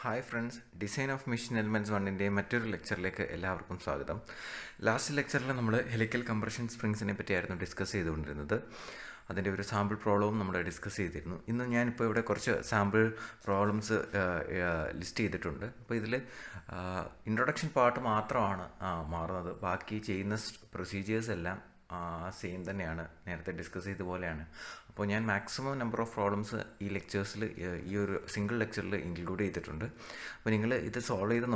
Hi friends, design of machine elements വണ്ണിൻ്റെ മറ്റൊരു ലെക്ചറിലേക്ക് എല്ലാവർക്കും സ്വാഗതം. ലാസ്റ്റ് ലെക്ചറിൽ നമ്മൾ ഹെലിക്കൽ കംപ്രഷൻ സ്പ്രിങ്സിനെ പറ്റിയായിരുന്നു ഡിസ്കസ് ചെയ്തുകൊണ്ടിരുന്നത്. അതിൻ്റെ ഒരു സാമ്പിൾ പ്രോബ്ലവും നമ്മൾ ഡിസ്കസ് ചെയ്തിരുന്നു. ഇന്ന് ഞാനിപ്പോൾ ഇവിടെ കുറച്ച് സാമ്പിൾ പ്രോബ്ലംസ് ലിസ്റ്റ് ചെയ്തിട്ടുണ്ട്. അപ്പോൾ ഇതിൽ ഇൻട്രൊഡക്ഷൻ പാർട്ട് മാത്രമാണ് മാറുന്നത്. ബാക്കി ചെയ്യുന്ന പ്രൊസീജിയേഴ്സ് എല്ലാം സെയിം തന്നെയാണ്, നേരത്തെ ഡിസ്കസ് ചെയ്ത പോലെയാണ്. അപ്പോൾ ഞാൻ മാക്സിമം നമ്പർ ഓഫ് പ്രോബ്ലംസ് ഈ ലെക്ചേഴ്സിൽ, ഈ ഒരു സിംഗിൾ ലെക്ചറിൽ ഇൻക്ലൂഡ് ചെയ്തിട്ടുണ്ട്. അപ്പോൾ നിങ്ങൾ ഇത് സോൾവ് ചെയ്ത്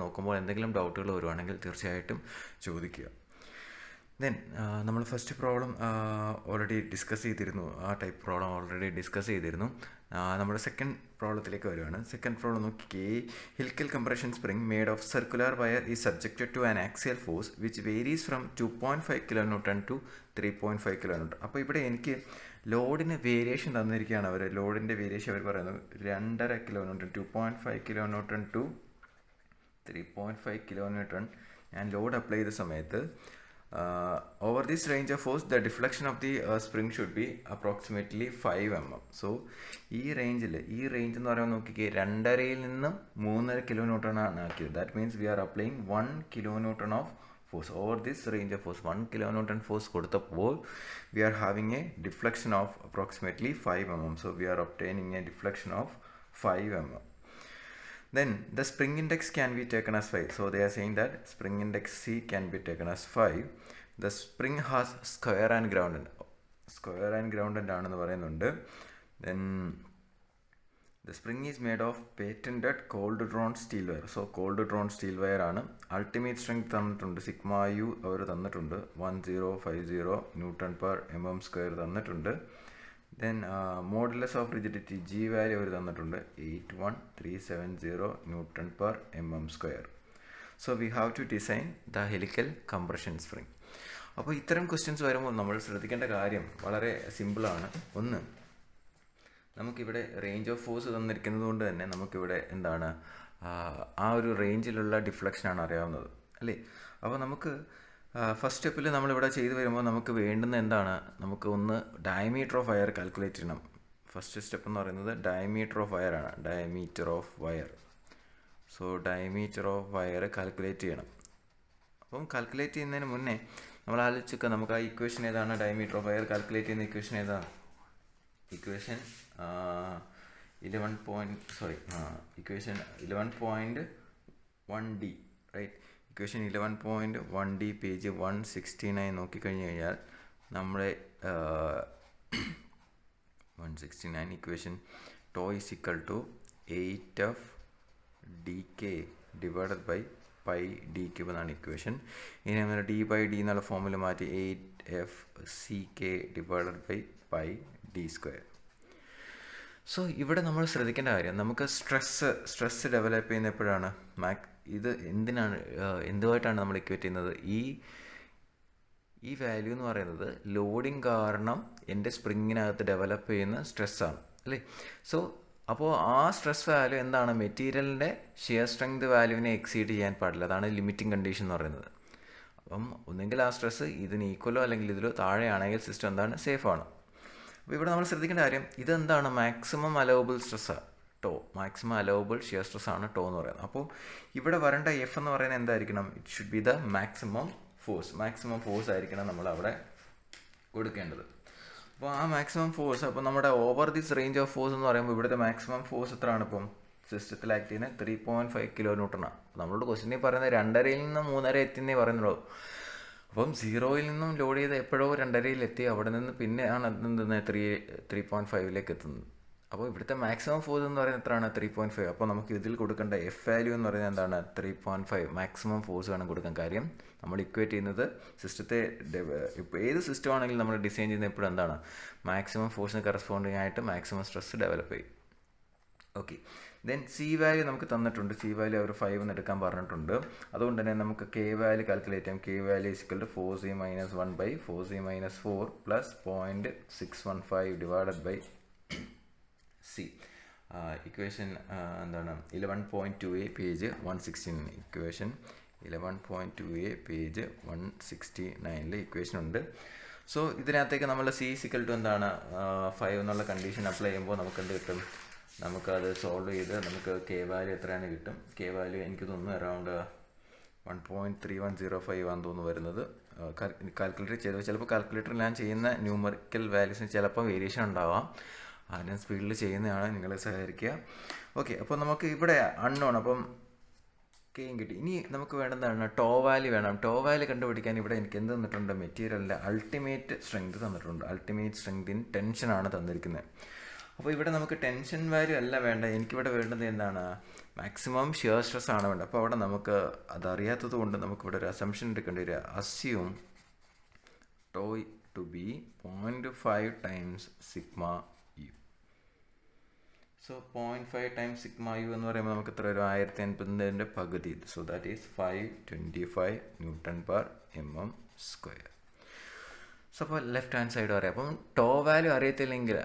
നോക്കുമ്പോൾ എന്തെങ്കിലും ഡൗട്ടുകൾ വരുവാണെങ്കിൽ തീർച്ചയായിട്ടും ചോദിക്കുക. ദെൻ നമ്മൾ ഫസ്റ്റ് പ്രോബ്ലം ഓൾറെഡി ഡിസ്കസ് ചെയ്തിരുന്നു. ആ ടൈപ്പ് പ്രോബ്ലം ഓൾറെഡി ഡിസ്കസ് ചെയ്തിരുന്നു. നമ്മുടെ സെക്കൻഡ് പ്രോബ്ലത്തിലേക്ക് വരുവാണ്. സെക്കൻഡ് പ്രോബ്ലം നോക്കിക്കേ. Helical compression spring made of circular wire is subjected to an axial force which varies from 2.5 kN to 3.5 kN. അപ്പോൾ ഇവിടെ എനിക്ക് ലോഡിന് വേരിയേഷൻ തന്നിരിക്കുകയാണ്. ലോഡിൻ്റെ വേരിയേഷൻ അവർ പറയുന്നത് 2.5 kN, 2.5 kN ടു 3.5 kN. ഞാൻ ലോഡ് അപ്ലൈ ചെയ്ത സമയത്ത് over this range of force the deflection of the spring should be approximately 5 mm. So ഈ റേഞ്ച് എന്ന് പറയുമ്പോൾ നോക്കിക്കേ, 2.5 നിന്നും 3.5 kN ആണ് ആക്കിയത്. That means we are applying 1 kN of force over this range of force. 1 kN force കൊടുത്തപ്പോൾ we are having a deflection of approximately 5 mm. So we are obtaining a deflection of 5 mm. Then the spring index can be taken as 5. So they are saying that spring index C can be taken as 5. The spring has square and grounded. Square and grounded ആണെന്ന് പറയുന്നുണ്ട്. Then the spring is made of patented cold drawn steel wire. So cold drawn steel wire ആണ്. Ultimate strength തന്നിട്ടുണ്ട്, sigma U അവർ തന്നിട്ടുണ്ട്, 1050 Nm/mm² തന്നിട്ടുണ്ട്. Then modulus of rigidity G value അവർ തന്നിട്ടുണ്ട്, 81370 Nm/mm². So we have to design the helical compression spring. അപ്പോൾ ഇത്തരം questions വരുമ്പോൾ നമ്മൾ ശ്രദ്ധിക്കേണ്ട കാര്യം വളരെ സിമ്പിളാണ്. ഒന്ന്, നമുക്കിവിടെ റേഞ്ച് ഓഫ് ഫോഴ്സ് തന്നിരിക്കുന്നത് കൊണ്ട് തന്നെ നമുക്കിവിടെ എന്താണ് ആ ഒരു റേഞ്ചിലുള്ള ഡിഫ്ലക്ഷനാണ് അറിയാവുന്നത്, അല്ലേ? അപ്പോൾ നമുക്ക് ഫസ്റ്റ് സ്റ്റെപ്പിൽ നമ്മളിവിടെ ചെയ്തു വരുമ്പോൾ നമുക്ക് വേണ്ടുന്ന എന്താണ്, നമുക്ക് ഒന്ന് ഡയമീറ്റർ ഓഫ് വയർ കാൽക്കുലേറ്റ് ചെയ്യണം. ഫസ്റ്റ് സ്റ്റെപ്പ് എന്ന് പറയുന്നത് ഡയമീറ്റർ ഓഫ് വയർ ആണ്. Diameter of wire. So diameter of wire calculate ചെയ്യണം. അപ്പം കാൽക്കുലേറ്റ് ചെയ്യുന്നതിന് മുന്നേ നമ്മൾ ആലോചിക്കുക, നമുക്ക് ആ ഇക്വേഷൻ ഏതാണ്? ഡയമീറ്റർ ഓഫ് വയർ കാൽക്കുലേറ്റ് ചെയ്യുന്ന ഇക്വേഷൻ ഏതാണ്? Equation 11.1D, right? Equation 11.1D page 169 നോക്കിക്കഴിഞ്ഞ് കഴിഞ്ഞാൽ നമ്മുടെ 169 equation tau is equal to 8f(dk) divided by pi d³ എന്നാണ് ഇക്വേഷൻ. ഇനി നമ്മൾ d/d എന്നുള്ള ഫോമിൽ മാറ്റി 8f(ck) divided by pi d². So ഇവിടെ നമ്മൾ ശ്രദ്ധിക്കേണ്ട കാര്യം, നമുക്ക് സ്ട്രെസ് ഡെവലപ്പ് ചെയ്യുന്ന എപ്പോഴാണ്? ഇത് എന്തുമായിട്ടാണ് നമ്മൾ ഇക്വേറ്റ് ചെയ്യുന്നത്? ഈ വാല്യൂ എന്ന് പറയുന്നത് ലോഡിങ് കാരണം എൻ്റെ സ്പ്രിങ്ങിനകത്ത് ഡെവലപ്പ് ചെയ്യുന്ന സ്ട്രെസ്സാണ്, അല്ലേ? സോ അപ്പോൾ ആ സ്ട്രെസ് വാല്യൂ എന്താണ്? മെറ്റീരിയലിൻ്റെ ഷിയർ സ്ട്രെങ്ത് വാല്യൂവിനെ എക്സീഡ് ചെയ്യാൻ പാടില്ല. അതാണ് ലിമിറ്റിംഗ് കണ്ടീഷൻ എന്ന് പറയുന്നത്. അപ്പം ഒന്നെങ്കിൽ ആ സ്ട്രെസ് ഇതിന് ഈക്വലോ അല്ലെങ്കിൽ ഇതിലോ താഴെയാണെങ്കിൽ സിസ്റ്റം എന്താണ്? സേഫാണ്. അപ്പോൾ ഇവിടെ നമ്മൾ ശ്രദ്ധിക്കേണ്ട കാര്യം, ഇതെന്താണ്? മാക്സിമം അലവബിൾ സ്ട്രെസ്സാണ് tau. Maximum allowable shear stress ആണ് ടോ എന്ന് പറയുന്നത്. അപ്പോൾ ഇവിടെ വരേണ്ട എഫ് എന്ന് പറയുന്നത് എന്തായിരിക്കണം? It should be the maximum force. Maximum force ആയിരിക്കണം നമ്മൾ അവിടെ കൊടുക്കേണ്ടത്. അപ്പോൾ ആ മാക്സിമം ഫോഴ്സ്, അപ്പോൾ നമ്മുടെ over this range of force എന്ന് പറയുമ്പോൾ ഇവിടുത്തെ മാക്സിമം ഫോഴ്സ് എത്രയാണ്? ഇപ്പം സിസ്റ്റത്തിൽ ആക്ട് ചെയ്യുന്നത് 3.5 kN. നമ്മളോട് ക്വസ്റ്റ്യനിൽ പറയുന്നത് 2.5 നിന്നും 3.5 എത്തിയെന്നേ പറയുന്നുള്ളൂ. അപ്പം 0-ൽ നിന്നും ലോഡ് ചെയ്ത് എപ്പോഴോ 2.5 എത്തി, അവിടെ നിന്ന് പിന്നെ ആണ് എന്തെന്ന് 3.5 എത്തുന്നത്. അപ്പോൾ ഇവിടുത്തെ മാക്സിമം ഫോഴ്സ് എന്ന് പറയുന്നത് എത്രയാണ്? 3.5. അപ്പോൾ നമുക്ക് ഇതിൽ കൊടുക്കേണ്ട എഫ് വാല്യൂ എന്ന് പറയുന്നത് എന്താണ്? 3.5 മാക്സിമം ഫോഴ്സ് വേണം കൊടുക്കാൻ. കാര്യം നമ്മൾ ഇക്വേറ്റ് ചെയ്യുന്നത് സിസ്റ്റത്തെ, ഇപ്പോൾ ഏത് സിസ്റ്റം ആണെങ്കിലും നമ്മൾ ഡിസൈൻ ചെയ്യുന്നത് എപ്പോഴും എന്താണ്? മാക്സിമം ഫോഴ്സിന് കറസ്പോണ്ടിങ് ആയിട്ട് മാക്സിമം സ്ട്രെസ് ഡെവലപ്പ് ചെയ്യും. ഓക്കെ. ദെൻ സി വാല്യൂ നമുക്ക് തന്നിട്ടുണ്ട്. സി വാല്യൂ അവർ 5 എന്ന് എടുക്കാൻ പറഞ്ഞിട്ടുണ്ട്. അതുകൊണ്ട് തന്നെ നമുക്ക് കെ വാല്യൂ കാൽക്കുലേറ്റ് ചെയ്യാം. K value is equal to 4c - 1 by 4c - 4 plus 0.615 divided by C. Equation എന്താണ്? 11.2a page 169. Equation 11.2a page 169 equation ഉണ്ട്. സോ ഇതിനകത്തേക്ക് നമ്മൾ സി ഈസ് ഈക്വൽ ടു എന്താണ്? 5 എന്നുള്ള കണ്ടീഷൻ അപ്ലൈ ചെയ്യുമ്പോൾ നമുക്ക് എന്ത് കിട്ടും? നമുക്കത് സോൾവ് ചെയ്ത് നമുക്ക് കെ വാല്യൂ എത്രയാണ് കിട്ടും. കെ വാല്യൂ എനിക്ക് തോന്നുന്നു അറൗണ്ട് 1.3105 ആണെന്ന് തോന്നുന്നു വരുന്നത്. കാൽക്കുലേറ്റർ ചെയ്ത് ചിലപ്പോൾ കാൽക്കുലേറ്റർ ഞാൻ ചെയ്യുന്ന ന്യൂമറിക്കൽ വാല്യൂസിന് ചിലപ്പോൾ വേരിയേഷൻ ഉണ്ടാവാം. ഞാൻ സ്പീഡിൽ ചെയ്യുന്നതാണ്, നിങ്ങൾ സഹകരിക്കുക. ഓക്കെ, അപ്പോൾ നമുക്ക് ഇവിടെ അൺനോൺ, അപ്പം കെയും കിട്ടി. ഇനി നമുക്ക് വേണ്ടതാണ് ടോ വാല്യൂ വേണം. ടോ വാല്യൂ കണ്ടുപിടിക്കാൻ ഇവിടെ എനിക്ക് എന്ത് തന്നിട്ടുണ്ട്? മെറ്റീരിയലിൻ്റെ അൾട്ടിമേറ്റ് സ്ട്രെങ്ത് തന്നിട്ടുണ്ട്. അൾട്ടിമേറ്റ് സ്ട്രെങ്ത് ഇൻ ടെൻഷനാണ് തന്നിരിക്കുന്നത്. അപ്പോൾ ഇവിടെ നമുക്ക് ടെൻഷൻ വാല്യൂ അല്ല വേണ്ട, എനിക്കിവിടെ വേണ്ടത് എന്താണ്? മാക്സിമം ഷിയർ സ്ട്രെസ് ആണ് വേണ്ടത്. അപ്പോൾ അവിടെ നമുക്ക് അതറിയാത്തത് കൊണ്ട് നമുക്കിവിടെ ഒരു അസംഷൻ എടുക്കേണ്ടി വരിക. Assume tau to be 0.5 times sigma U. So 0.5 times sigma U എന്ന് പറയുമ്പോൾ നമുക്ക് എത്ര വരും? 1080ൻ്റെ പകുതി. So that is 525 Nm². So അപ്പോൾ ലെഫ്റ്റ് ഹാൻഡ് സൈഡ് പറയാം. അപ്പം ടോ വാല്യൂ അറിയത്തില്ലെങ്കിൽ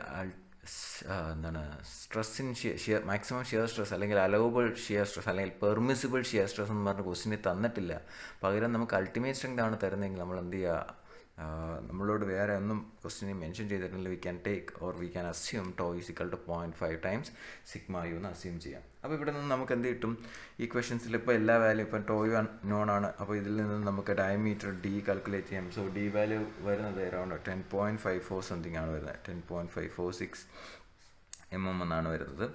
എന്താണ് stress in shear maximum shear stress അല്ലെങ്കിൽ അലവബിൾ ഷിയർ സ്ട്രെസ് അല്ലെങ്കിൽ പെർമിസിബിൾ ഷിയർ സ്ട്രെസ് എന്ന് പറഞ്ഞ ക്വസ്റ്റിന് തന്നിട്ടില്ല. പകരം നമുക്ക് അൾട്ടിമേറ്റ് സ്ട്രെങ്ത് ആണ് തരുന്നതെങ്കിൽ നമ്മൾ എന്ത് ചെയ്യുക? നമ്മളോട് വേറെ ഒന്നും ക്വസ്റ്റിനെ മെൻഷൻ ചെയ്തിട്ടുണ്ടെങ്കിൽ we can take or we can assume tau is equal to 0.5 times sigma U എന്ന് അസ്യൂം ചെയ്യാം. അപ്പോൾ ഇവിടെ നിന്ന് നമുക്ക് എന്ത് കിട്ടും? ഈ ക്വസ്റ്റ്യൻസിൽ ഇപ്പോൾ എല്ലാ വാല്യൂ ഇപ്പം ടോ യു നോൺ ആണ്. അപ്പോൾ ഇതിൽ നിന്ന് നമുക്ക് ഡയമീറ്റർ ഡി കാൽക്കുലേറ്റ് ചെയ്യാം. സോ ഡി വാല്യൂ വരുന്നത് അറൗണ്ട് 10.54 സംതിങ് ആണ് വരുന്നത്. 10.546 mm എന്നാണ് വരുന്നത്.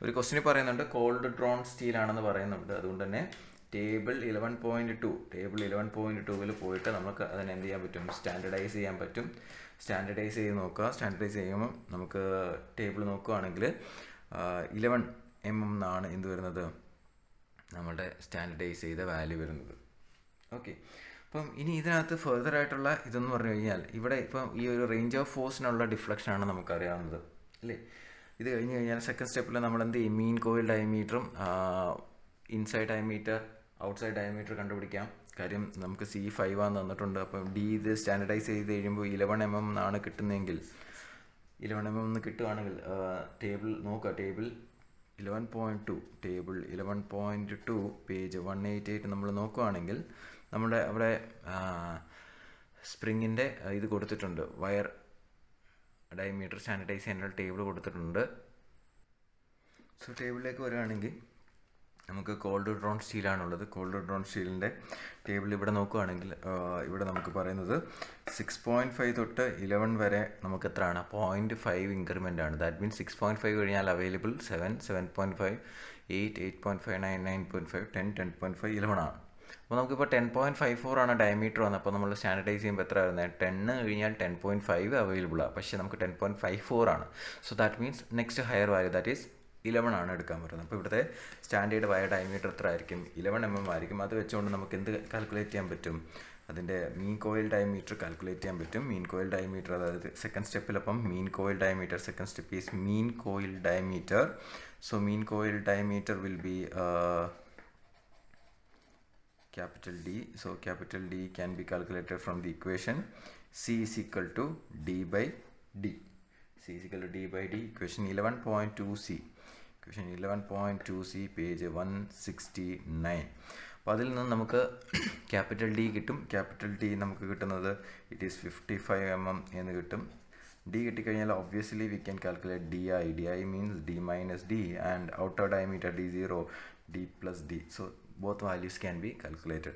ഒരു ക്വസ്റ്റിന് പറയുന്നുണ്ട് കോൾഡ് ഡ്രോൺ സ്റ്റീൽ ആണെന്ന് പറയുന്നുണ്ട്. അതുകൊണ്ട് തന്നെ ടേബിൾ 11.2 പോയിട്ട് നമുക്ക് അതിനെ എന്ത് ചെയ്യാൻ പറ്റും? സ്റ്റാൻഡർഡൈസ് ചെയ്യാൻ പറ്റും. സ്റ്റാൻഡർഡൈസ് ചെയ്ത് നോക്കുക. സ്റ്റാൻഡർഡൈസ് ചെയ്യുമ്പോൾ നമുക്ക് ടേബിൾ നോക്കുകയാണെങ്കിൽ 11 mm എന്നാണ് എന്ത് വരുന്നത്? നമ്മുടെ സ്റ്റാൻഡർഡൈസ് ചെയ്ത വാല്യൂ വരുന്നത്. ഓക്കെ, അപ്പം ഇനി ഇതിനകത്ത് ഫെർദർ ആയിട്ടുള്ള ഇതെന്ന് പറഞ്ഞു കഴിഞ്ഞാൽ ഇവിടെ ഇപ്പം ഈ ഒരു റേഞ്ച് ഓഫ് ഫോഴ്സിനുള്ള ഡിഫ്ലക്ഷനാണ് നമുക്കറിയാവുന്നത് അല്ലേ. ഇത് കഴിഞ്ഞ് കഴിഞ്ഞാൽ സെക്കൻഡ് സ്റ്റെപ്പിൽ നമ്മൾ എന്ത് ചെയ്യും? മീൻ കോയിൽ ഡയമീറ്ററും ഇൻസൈഡ് ഡയമീറ്റർ ഔട്ട്സൈഡ് ഡയമീറ്റർ കണ്ടുപിടിക്കാം. കാര്യം നമുക്ക് C5 ആണെന്ന് തന്നിട്ടുണ്ട്. അപ്പം ഡി ഇത് സ്റ്റാൻഡർഡൈസ് ചെയ്ത് കഴിയുമ്പോൾ 11 mm എന്നാണ് കിട്ടുന്നതെങ്കിൽ 11 mm എന്ന് കിട്ടുകയാണെങ്കിൽ ടേബിൾ നോക്കുക. ടേബിൾ 11.2 ടേബിൾ 11.2 പേജ് 188 നമ്മൾ നോക്കുകയാണെങ്കിൽ നമ്മുടെ അവിടെ സ്പ്രിങ്ങിൻ്റെ ഇത് കൊടുത്തിട്ടുണ്ട്. വയർ ഡയമീറ്റർ സ്റ്റാൻഡർഡൈസ് ചെയ്യാനുള്ള ടേബിൾ കൊടുത്തിട്ടുണ്ട്. സോ ടേബിളിലേക്ക് വരികയാണെങ്കിൽ നമുക്ക് കോൾഡ് ഡ്രോൺ സ്റ്റീലാണുള്ളത്. കോൾഡ് ഡ്രോൺ സ്റ്റീലിൻ്റെ ടേബിൾ ഇവിടെ നോക്കുകയാണെങ്കിൽ ഇവിടെ നമുക്ക് പറയുന്നത് 6.5 തൊട്ട് 11 വരെ നമുക്ക് എത്രയാണ്? 0.5 ഇൻക്രിമെൻ്റ് ആണ്. ദാറ്റ് മീൻസ് 6.5 കഴിഞ്ഞാൽ അവൈലബിൾ 7, 7.5, 8, 8.5, 9, 9.5, 10, 10.5, 11 ആണ്. അപ്പോൾ നമുക്കിപ്പോൾ 10.54 ആണ് ഡയമീറ്റർ വന്നത്. അപ്പോൾ നമ്മൾ സ്റ്റാൻഡർഡൈസ് ചെയ്യുമ്പോൾ എത്ര വരുന്നത്? 10 കഴിഞ്ഞാൽ 10.5 അവൈലബിൾ ആണ്. പക്ഷേ നമുക്ക് 10.54 ആണ്. So that means next higher value that is 11 ആണ് എടുക്കാൻ പറ്റുന്നത്. അപ്പോൾ ഇവിടുത്തെ സ്റ്റാൻഡേർഡ് വയർ ഡയമീറ്റർ എത്ര ആയിരിക്കും? 11 mm ആയിരിക്കും. അത് വെച്ചുകൊണ്ട് നമുക്ക് എന്ത് കാൽക്കുലേറ്റ് ചെയ്യാൻ പറ്റും? അതിൻ്റെ മീൻ കോയിൽ ഡയമീറ്റർ കാൽക്കുലേറ്റ് ചെയ്യാൻ പറ്റും. മീൻ കോയിൽ ഡയമീറ്റർ അതായത് സെക്കൻഡ് സ്റ്റെപ്പിലപ്പം mean coil diameter second step is mean coil diameter. So mean coil diameter will be capital D. So capital D can be calculated from the equation C is equal to D by D. C is equal to D by D. Equation 11.2C. Equation 11.2C page 169. അപ്പോൾ അതിൽ നിന്ന് നമുക്ക് capital D കിട്ടും. Capital D നമുക്ക് കിട്ടുന്നത് it is 55 mm എന്ന് കിട്ടും. D കിട്ടിക്കഴിഞ്ഞാൽ obviously we can calculate D I. D I means D minus D and outer diameter D0 D plus D. So both values can be calculated.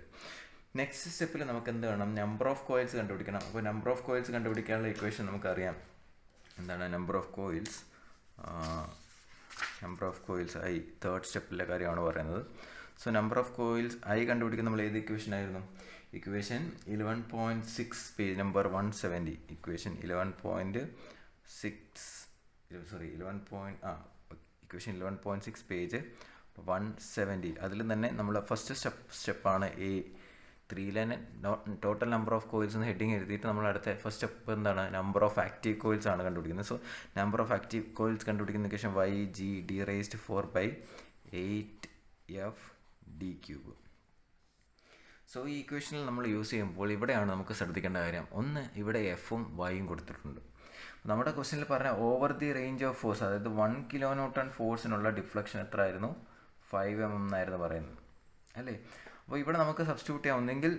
Next സ്റ്റെപ്പിൽ നമുക്ക് എന്ത് വേണം? Number of coils കണ്ടുപിടിക്കണം. അപ്പോൾ number of coils കണ്ടുപിടിക്കാനുള്ള equation നമുക്കറിയാം. എന്താണ് number of coils? Number of coils I third സ്റ്റെപ്പിലെ കാര്യമാണ് പറയുന്നത്. So number of coils I കണ്ടുപിടിക്കുന്ന നമ്മൾ ഏത് ഇക്വേഷൻ ആയിരുന്നു? Equation 11.6 page number 170. Equation 11.6 page 170. അതിൽ തന്നെ നമ്മൾ ഫസ്റ്റ് സ്റ്റെപ്പാണ് a 3 line total number of coils എന്ന് ഹെഡിങ് എഴുതിയിട്ട് നമ്മൾ അടുത്ത ഫസ്റ്റ് സ്റ്റെപ്പ് എന്താണ്? നമ്പർ ഓഫ് ആക്റ്റീവ് കോയിൽസ് ആണ് കണ്ടുപിടിക്കുന്നത്. So number of active coils കണ്ടുപിടിക്കുന്ന ഇക്വേഷൻ YG(d⁻⁴)/8FD³. സോ ഈ ഇക്വേഷനിൽ നമ്മൾ യൂസ് ചെയ്യുമ്പോൾ ഇവിടെയാണ് നമുക്ക് ശ്രദ്ധിക്കേണ്ട കാര്യം. ഒന്ന്, ഇവിടെ എഫും വൈയും കൊടുത്തിട്ടുണ്ട്. നമ്മുടെ ക്വസ്റ്റ്യനിൽ പറഞ്ഞ over the range of force, അതായത് 1 kN ഫോഴ്സിനുള്ള ഡിഫ്ലക്ഷൻ എത്ര ആയിരുന്നു? 5 mm എന്നായിരുന്നു പറയുന്നത് അല്ലേ. അപ്പോൾ ഇവിടെ നമുക്ക് സബ്സ്റ്റിറ്റ്യൂട്ട് ചെയ്യാം. ഒന്നെങ്കിൽ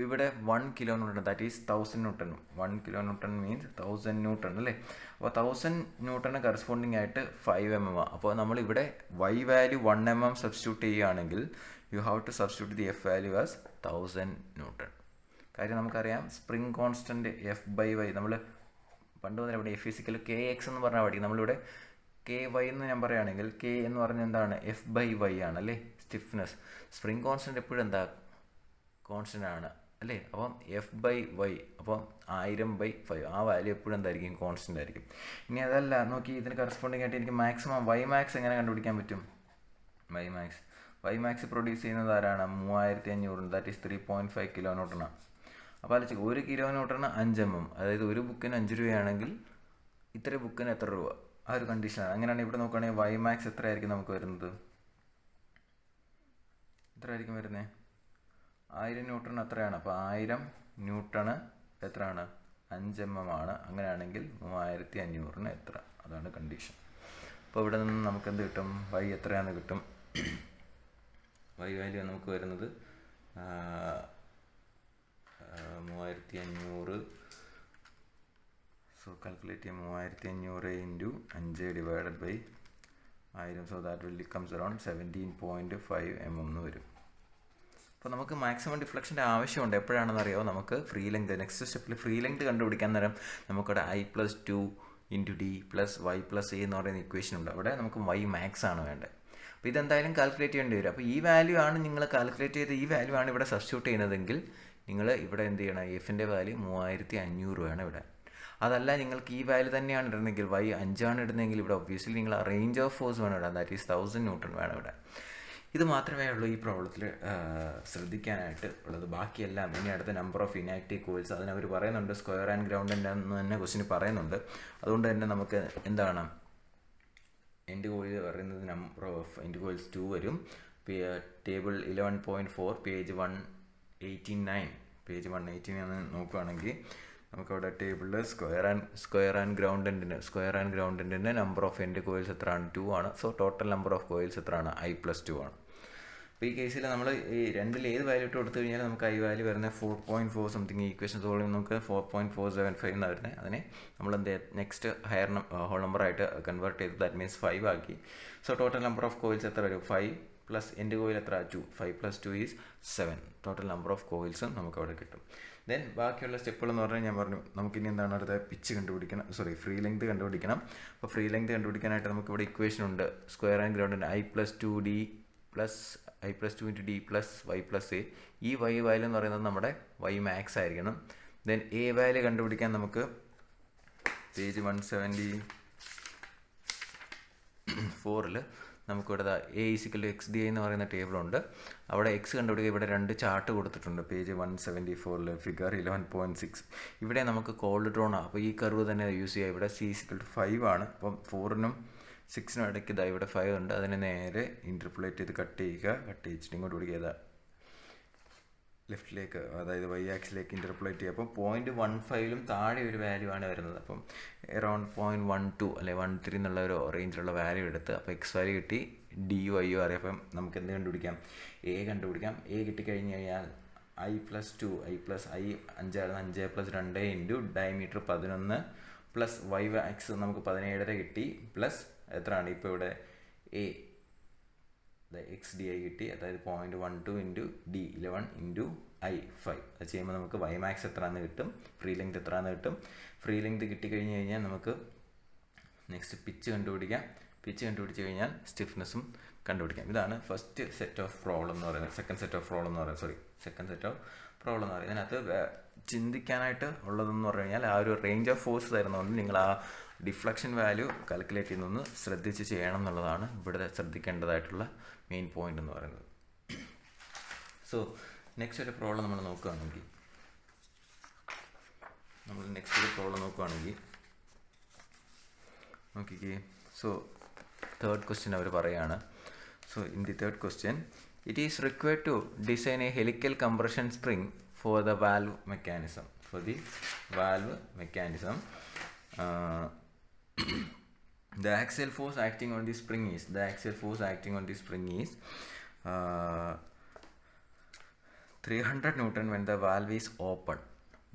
ഇവിടെ 1 kilo newton, that is 1000 newton. 1 kilo newton means 1000 newton അല്ലേ. അപ്പോൾ 1000 ന്യൂട്ടണ് കറസ്പോണ്ടിങ് ആയിട്ട് 5 mm. അപ്പോൾ നമ്മളിവിടെ y വാല്യൂ 1 mm സബ്സ്റ്റിറ്റ്യൂട്ട് ചെയ്യുകയാണെങ്കിൽ you have to substitute the F value as 1000 newton. കാര്യം നമുക്കറിയാം spring constant F by Y, നമ്മൾ പണ്ട് മുതൽ ഇവിടെ എഫ് ഫിസിക്കൽ കെ എക്സ് എന്ന് പറഞ്ഞാൽ മതി. നമ്മളിവിടെ കെ വൈ എന്ന് ഞാൻ പറയുകയാണെങ്കിൽ കെ എന്ന് പറഞ്ഞാൽ എന്താണ്, എഫ് ബൈ വൈ ആണ് അല്ലേ. സ്റ്റിഫ്നെസ് സ്പ്രിംഗ് കോൺസ്റ്റൻറ്റ് എപ്പോഴും എന്താ, കോൺസ്റ്റൻ്റ് ആണ് അല്ലേ. അപ്പം എഫ് ബൈ വൈ, അപ്പം 1000/5 ആ വാല്യൂ എപ്പോഴും എന്തായിരിക്കും, കോൺസ്റ്റൻ്റ് ആയിരിക്കും. ഇനി അതല്ല നോക്കി, ഇതിന് കറസ്പോണ്ടിങ് ആയിട്ട് എനിക്ക് മാക്സിമം വൈ മാക്സ് എങ്ങനെ കണ്ടുപിടിക്കാൻ പറ്റും. വൈ മാക്സ് പ്രൊഡ്യൂസ് ചെയ്യുന്നത് ആരാണ്, 3500, ദാറ്റ് ഈസ് 3.5 കിലോ ന്യൂട്ടണാണ്. അപ്പോൾ അല്ല 1 കിലോ ന്യൂട്ടണ് 5 mm, അതായത് ഒരു ബുക്കിന് 5 രൂപയാണെങ്കിൽ ഇത്ര ബുക്കിന് എത്ര രൂപ, ആ ഒരു കണ്ടീഷനാണ്. അങ്ങനെയാണെങ്കിൽ ഇവിടെ നോക്കുകയാണെങ്കിൽ വൈ മാക്സ് എത്രയായിരിക്കും നമുക്ക് വരുന്നത്, എത്ര ആയിരിക്കും വരുന്നത്, 1000 ന്യൂട്ടൺ എത്രയാണ്. അപ്പോൾ 1000 ന്യൂട്ടണ് എത്രയാണ്, 5 mm ആണ്. അങ്ങനെയാണെങ്കിൽ 3500 എത്ര, അതാണ് കണ്ടീഷൻ. അപ്പോൾ ഇവിടെ നിന്ന് നമുക്ക് എന്ത് കിട്ടും, വൈ എത്രയാണെന്ന് കിട്ടും. വൈ വാല്യൂ നമുക്ക് വരുന്നത് 3500. സോ കാൽക്കുലേറ്റ് ചെയ്യാം, 3500 into 5 divided by 1000. So that will comes around 17.5 mm എന്ന് വരും. അപ്പോൾ നമുക്ക് മാക്സിമം ഡിഫ്ലക്ഷൻ്റെ ആവശ്യമുണ്ട്. എപ്പോഴാണെന്ന് അറിയാമോ, നമുക്ക് ഫ്രീ ലെങ്ത്, നെക്സ്റ്റ് സ്റ്റെപ്പിൽ ഫ്രീ ലെങ്ത് കണ്ടുപിടിക്കാൻ നേരം നമുക്കവിടെ I+2 into D plus Y plus A എന്ന് പറയുന്ന ഇക്വേഷൻ ഉണ്ട്. അവിടെ നമുക്ക് വൈ മാക്സ് ആണ് വേണ്ടത്. അപ്പോൾ ഇതെന്തായാലും കാൽക്കുലേറ്റ് ചെയ്യേണ്ടി വരും. അപ്പോൾ ഈ വാല്യൂ ആണ് നിങ്ങൾ കാൽക്കുലേറ്റ് ചെയ്ത്, ഈ വാല്യൂ ആണ് ഇവിടെ സബ്സ്റ്റിറ്റ്യൂട്ട് ചെയ്യുന്നതെങ്കിൽ നിങ്ങൾ ഇവിടെ എന്ത് ചെയ്യണം, എഫിൻ്റെ വാല്യൂ 3500 വേണം ഇവിടെ. അതല്ല നിങ്ങൾക്ക് ഈ വാല്യൂ തന്നെയാണ് ഇടുന്നതെങ്കിൽ, വൈ 5 ആണ് ഇടുന്നതെങ്കിൽ ഇവിടെ ഒബ്വിയസ്ലി നിങ്ങൾ റേഞ്ച് ഓഫ് ഫോഴ്സ് വേണം ഇടാൻ, ദാറ്റ് ഈസ് 1000 ന്യൂട്ടൺ വേണം ഇവിടെ. ഇത് മാത്രമേ ഉള്ളൂ ഈ പ്രോബ്ലത്തിൽ ശ്രദ്ധിക്കാനായിട്ട് ഉള്ളത്. ബാക്കിയെല്ലാം ഇനി അടുത്ത നമ്പർ ഓഫ് ഇനാക്റ്റീവ് കോയിൽസ് അതിനവർ പറയുന്നുണ്ട്, സ്ക്വയർ ആൻഡ് ഗ്രൗണ്ടിൻ്റെ എന്ന് തന്നെ ക്വസ്റ്റിന് പറയുന്നുണ്ട്. അതുകൊണ്ട് തന്നെ നമുക്ക് എന്താണ് എൻഡ് കോയിൽ പറയുന്നത്, നമ്പർ ഓഫ് എൻഡ് കോയിൽസ് 2 വരും. ടേബിൾ 11.4 പേജ് 189 നോക്കുകയാണെങ്കിൽ നമുക്കവിടെ ടേബിളിൽ സ്ക്വയർ ആൻഡ് ഗ്രൗണ്ടിൻ്റെ നമ്പർ ഓഫ് എൻഡ് കോയിൽസ് എത്രയാണ്, 2 ആണ്. So total number of coils എത്രയാണ്, I+2 ആണ്. അപ്പോൾ ഈ കേസിൽ നമ്മൾ ഈ രണ്ടിൽ ഏത് വാല്യൂ ഇട്ട് കൊടുത്തു കഴിഞ്ഞാൽ നമുക്ക് ഐ വാല്യൂ വരുന്നത് 4.4 സംതിങ്. ഈക്വേഷൻ സോൾവ് ചെയ്യുമ്പോൾ നമുക്ക് 4.475 എന്നാണ് വരുന്നത്. അതിനെ നമ്മൾ എന്ത് നെക്സ്റ്റ് ഹയർ ഹോൾ നമ്പറായിട്ട് കൺവേർട്ട് ചെയ്ത് ദാറ്റ് മീൻസ് 5 ആക്കി. So total number of coils എത്ര വരും, 5 പ്ലസ് എൻഡ് കോയിൽ എത്ര, 2. 5 + 2 ഈസ് 7. ടോട്ടൽ നമ്പർ ഓഫ് കോയിൽസും നമുക്ക് അവിടെ കിട്ടും. ദെൻ ബാക്കിയുള്ള സ്റ്റെപ്പുകൾ എന്ന് പറഞ്ഞാൽ ഞാൻ പറഞ്ഞു, നമുക്കിനി എന്താണ് അടുത്ത പിച്ച് കണ്ടുപിടിക്കണം, ഫ്രീ ലെങ്ത് കണ്ടുപിടിക്കണം. അപ്പോൾ ഫ്രീ ലെങ്ത് കണ്ടുപിടിക്കാനായിട്ട് നമുക്കിവിടെ ഇക്വേഷൻ ഉണ്ട്, സ്ക്വയർ ആൻഡ് ഗ്രൗണ്ടിൻ്റെ I+2D plus I+2 into D plus Y plus A. ഈ വൈ വാല്യൂ എന്ന് പറയുന്നത് നമ്മുടെ വൈ മാക്സ് ആയിരിക്കണം. ദെൻ എ വാല്യൂ കണ്ടുപിടിക്കാൻ നമുക്ക് പേജ് 174 നമുക്കിവിടെ എ = XDI എന്ന് പറയുന്ന ടേബിളുണ്ട്. അവിടെ എക്സ് കണ്ടുപിടിക്കുക, ഇവിടെ 2 ചാർട്ട് കൊടുത്തിട്ടുണ്ട് പേജ് 174 ഫിഗർ 11.6. ഇവിടെ നമുക്ക് കോൾഡ് ഡ്രോൺ ആണ്. അപ്പോൾ ഈ കർവ് തന്നെ യൂസ് ചെയ്യുക. ഇവിടെ C = 5 ആണ്. അപ്പം 4നും 6നും ഇടയ്ക്ക് ഇതാ ഇവിടെ 5 ഉണ്ട്. അതിനെ നേരെ ഇൻ്റർപോളേറ്റ് ചെയ്ത് കട്ട് ചെയ്തിട്ട് ഇങ്ങോട്ട് പിടിക്കുക, ലെഫ്റ്റിലേക്ക്, അതായത് വൈ ആക്സിലേക്ക് ഇൻ്റർപോളേറ്റ് ചെയ്യുക. അപ്പം 0.15ലും താഴെ ഒരു വാല്യൂ ആണ് വരുന്നത്. അപ്പം അറൗണ്ട് 0.12 അല്ലെ 13 എന്നുള്ള ഒരു റേഞ്ചിലുള്ള വാല്യൂ എടുത്ത് അപ്പോൾ എക്സ് വാല്യൂ കിട്ടി, ഡി വൈയോ അറിയാം. അപ്പം നമുക്ക് എന്ത് കണ്ടുപിടിക്കാം, എ കണ്ടുപിടിക്കാം. എ കിട്ടിക്കഴിഞ്ഞ് കഴിഞ്ഞാൽ I+2 I + I 5 + 2 into diameter 11 plus Y ആക്സ് നമുക്ക് 17 കിട്ടി, പ്ലസ് എത്രയാണ് ഇപ്പോൾ ഇവിടെ എ XDI കിട്ടി, അതായത് 0.12 ഇൻറ്റു ഡി 11 ഇൻറ്റു I 5. അത് ചെയ്യുമ്പോൾ നമുക്ക് വൈ മാക്സ് എത്രയാണെന്ന് കിട്ടും, ഫ്രീ ലെങ്ത് എത്രയാണെന്ന് കിട്ടും. ഫ്രീ ലെങ്ത് കിട്ടിക്കഴിഞ്ഞ് കഴിഞ്ഞാൽ നമുക്ക് നെക്സ്റ്റ് പിച്ച് കണ്ടുപിടിക്കാം. പിച്ച് കണ്ടുപിടിച്ച് കഴിഞ്ഞാൽ സ്റ്റിഫ്നെസ്സും കണ്ടുപിടിക്കാം. ഇതാണ് ഫസ്റ്റ് സെറ്റ് ഓഫ് പ്രോബ്ലം എന്ന് പറയുന്നത്. സെക്കൻഡ് സെറ്റ് ഓഫ് പ്രോബ്ലം എന്ന് പറയുന്നത്. ഇതിനകത്ത് ചിന്തിക്കാനായിട്ട് ഉള്ളതെന്ന് പറഞ്ഞു കഴിഞ്ഞാൽ ആ ഒരു റേഞ്ച് ഓഫ് ഫോഴ്സ് തരുന്നതുകൊണ്ട് നിങ്ങൾ ആ ഡിഫ്ലക്ഷൻ വാല്യൂ കാൽക്കുലേറ്റ് ചെയ്യുന്നൊന്ന് ശ്രദ്ധിച്ച് ചെയ്യണം എന്നുള്ളതാണ് ഇവിടെ ശ്രദ്ധിക്കേണ്ടതായിട്ടുള്ള മെയിൻ പോയിന്റ് എന്ന് പറയുന്നത്. സോ നെക്സ്റ്റ് ഒരു പ്രോബ്ലം നമ്മൾ നോക്കുകയാണെങ്കിൽ നോക്കിക്കേ. സോ തേർഡ് ക്വസ്റ്റ്യൻ അവർ പറയുകയാണ്. So in the third question, it is required to design a helical compression spring for the valve mechanism. The axial force acting on the spring is 300 newton when the valve is open.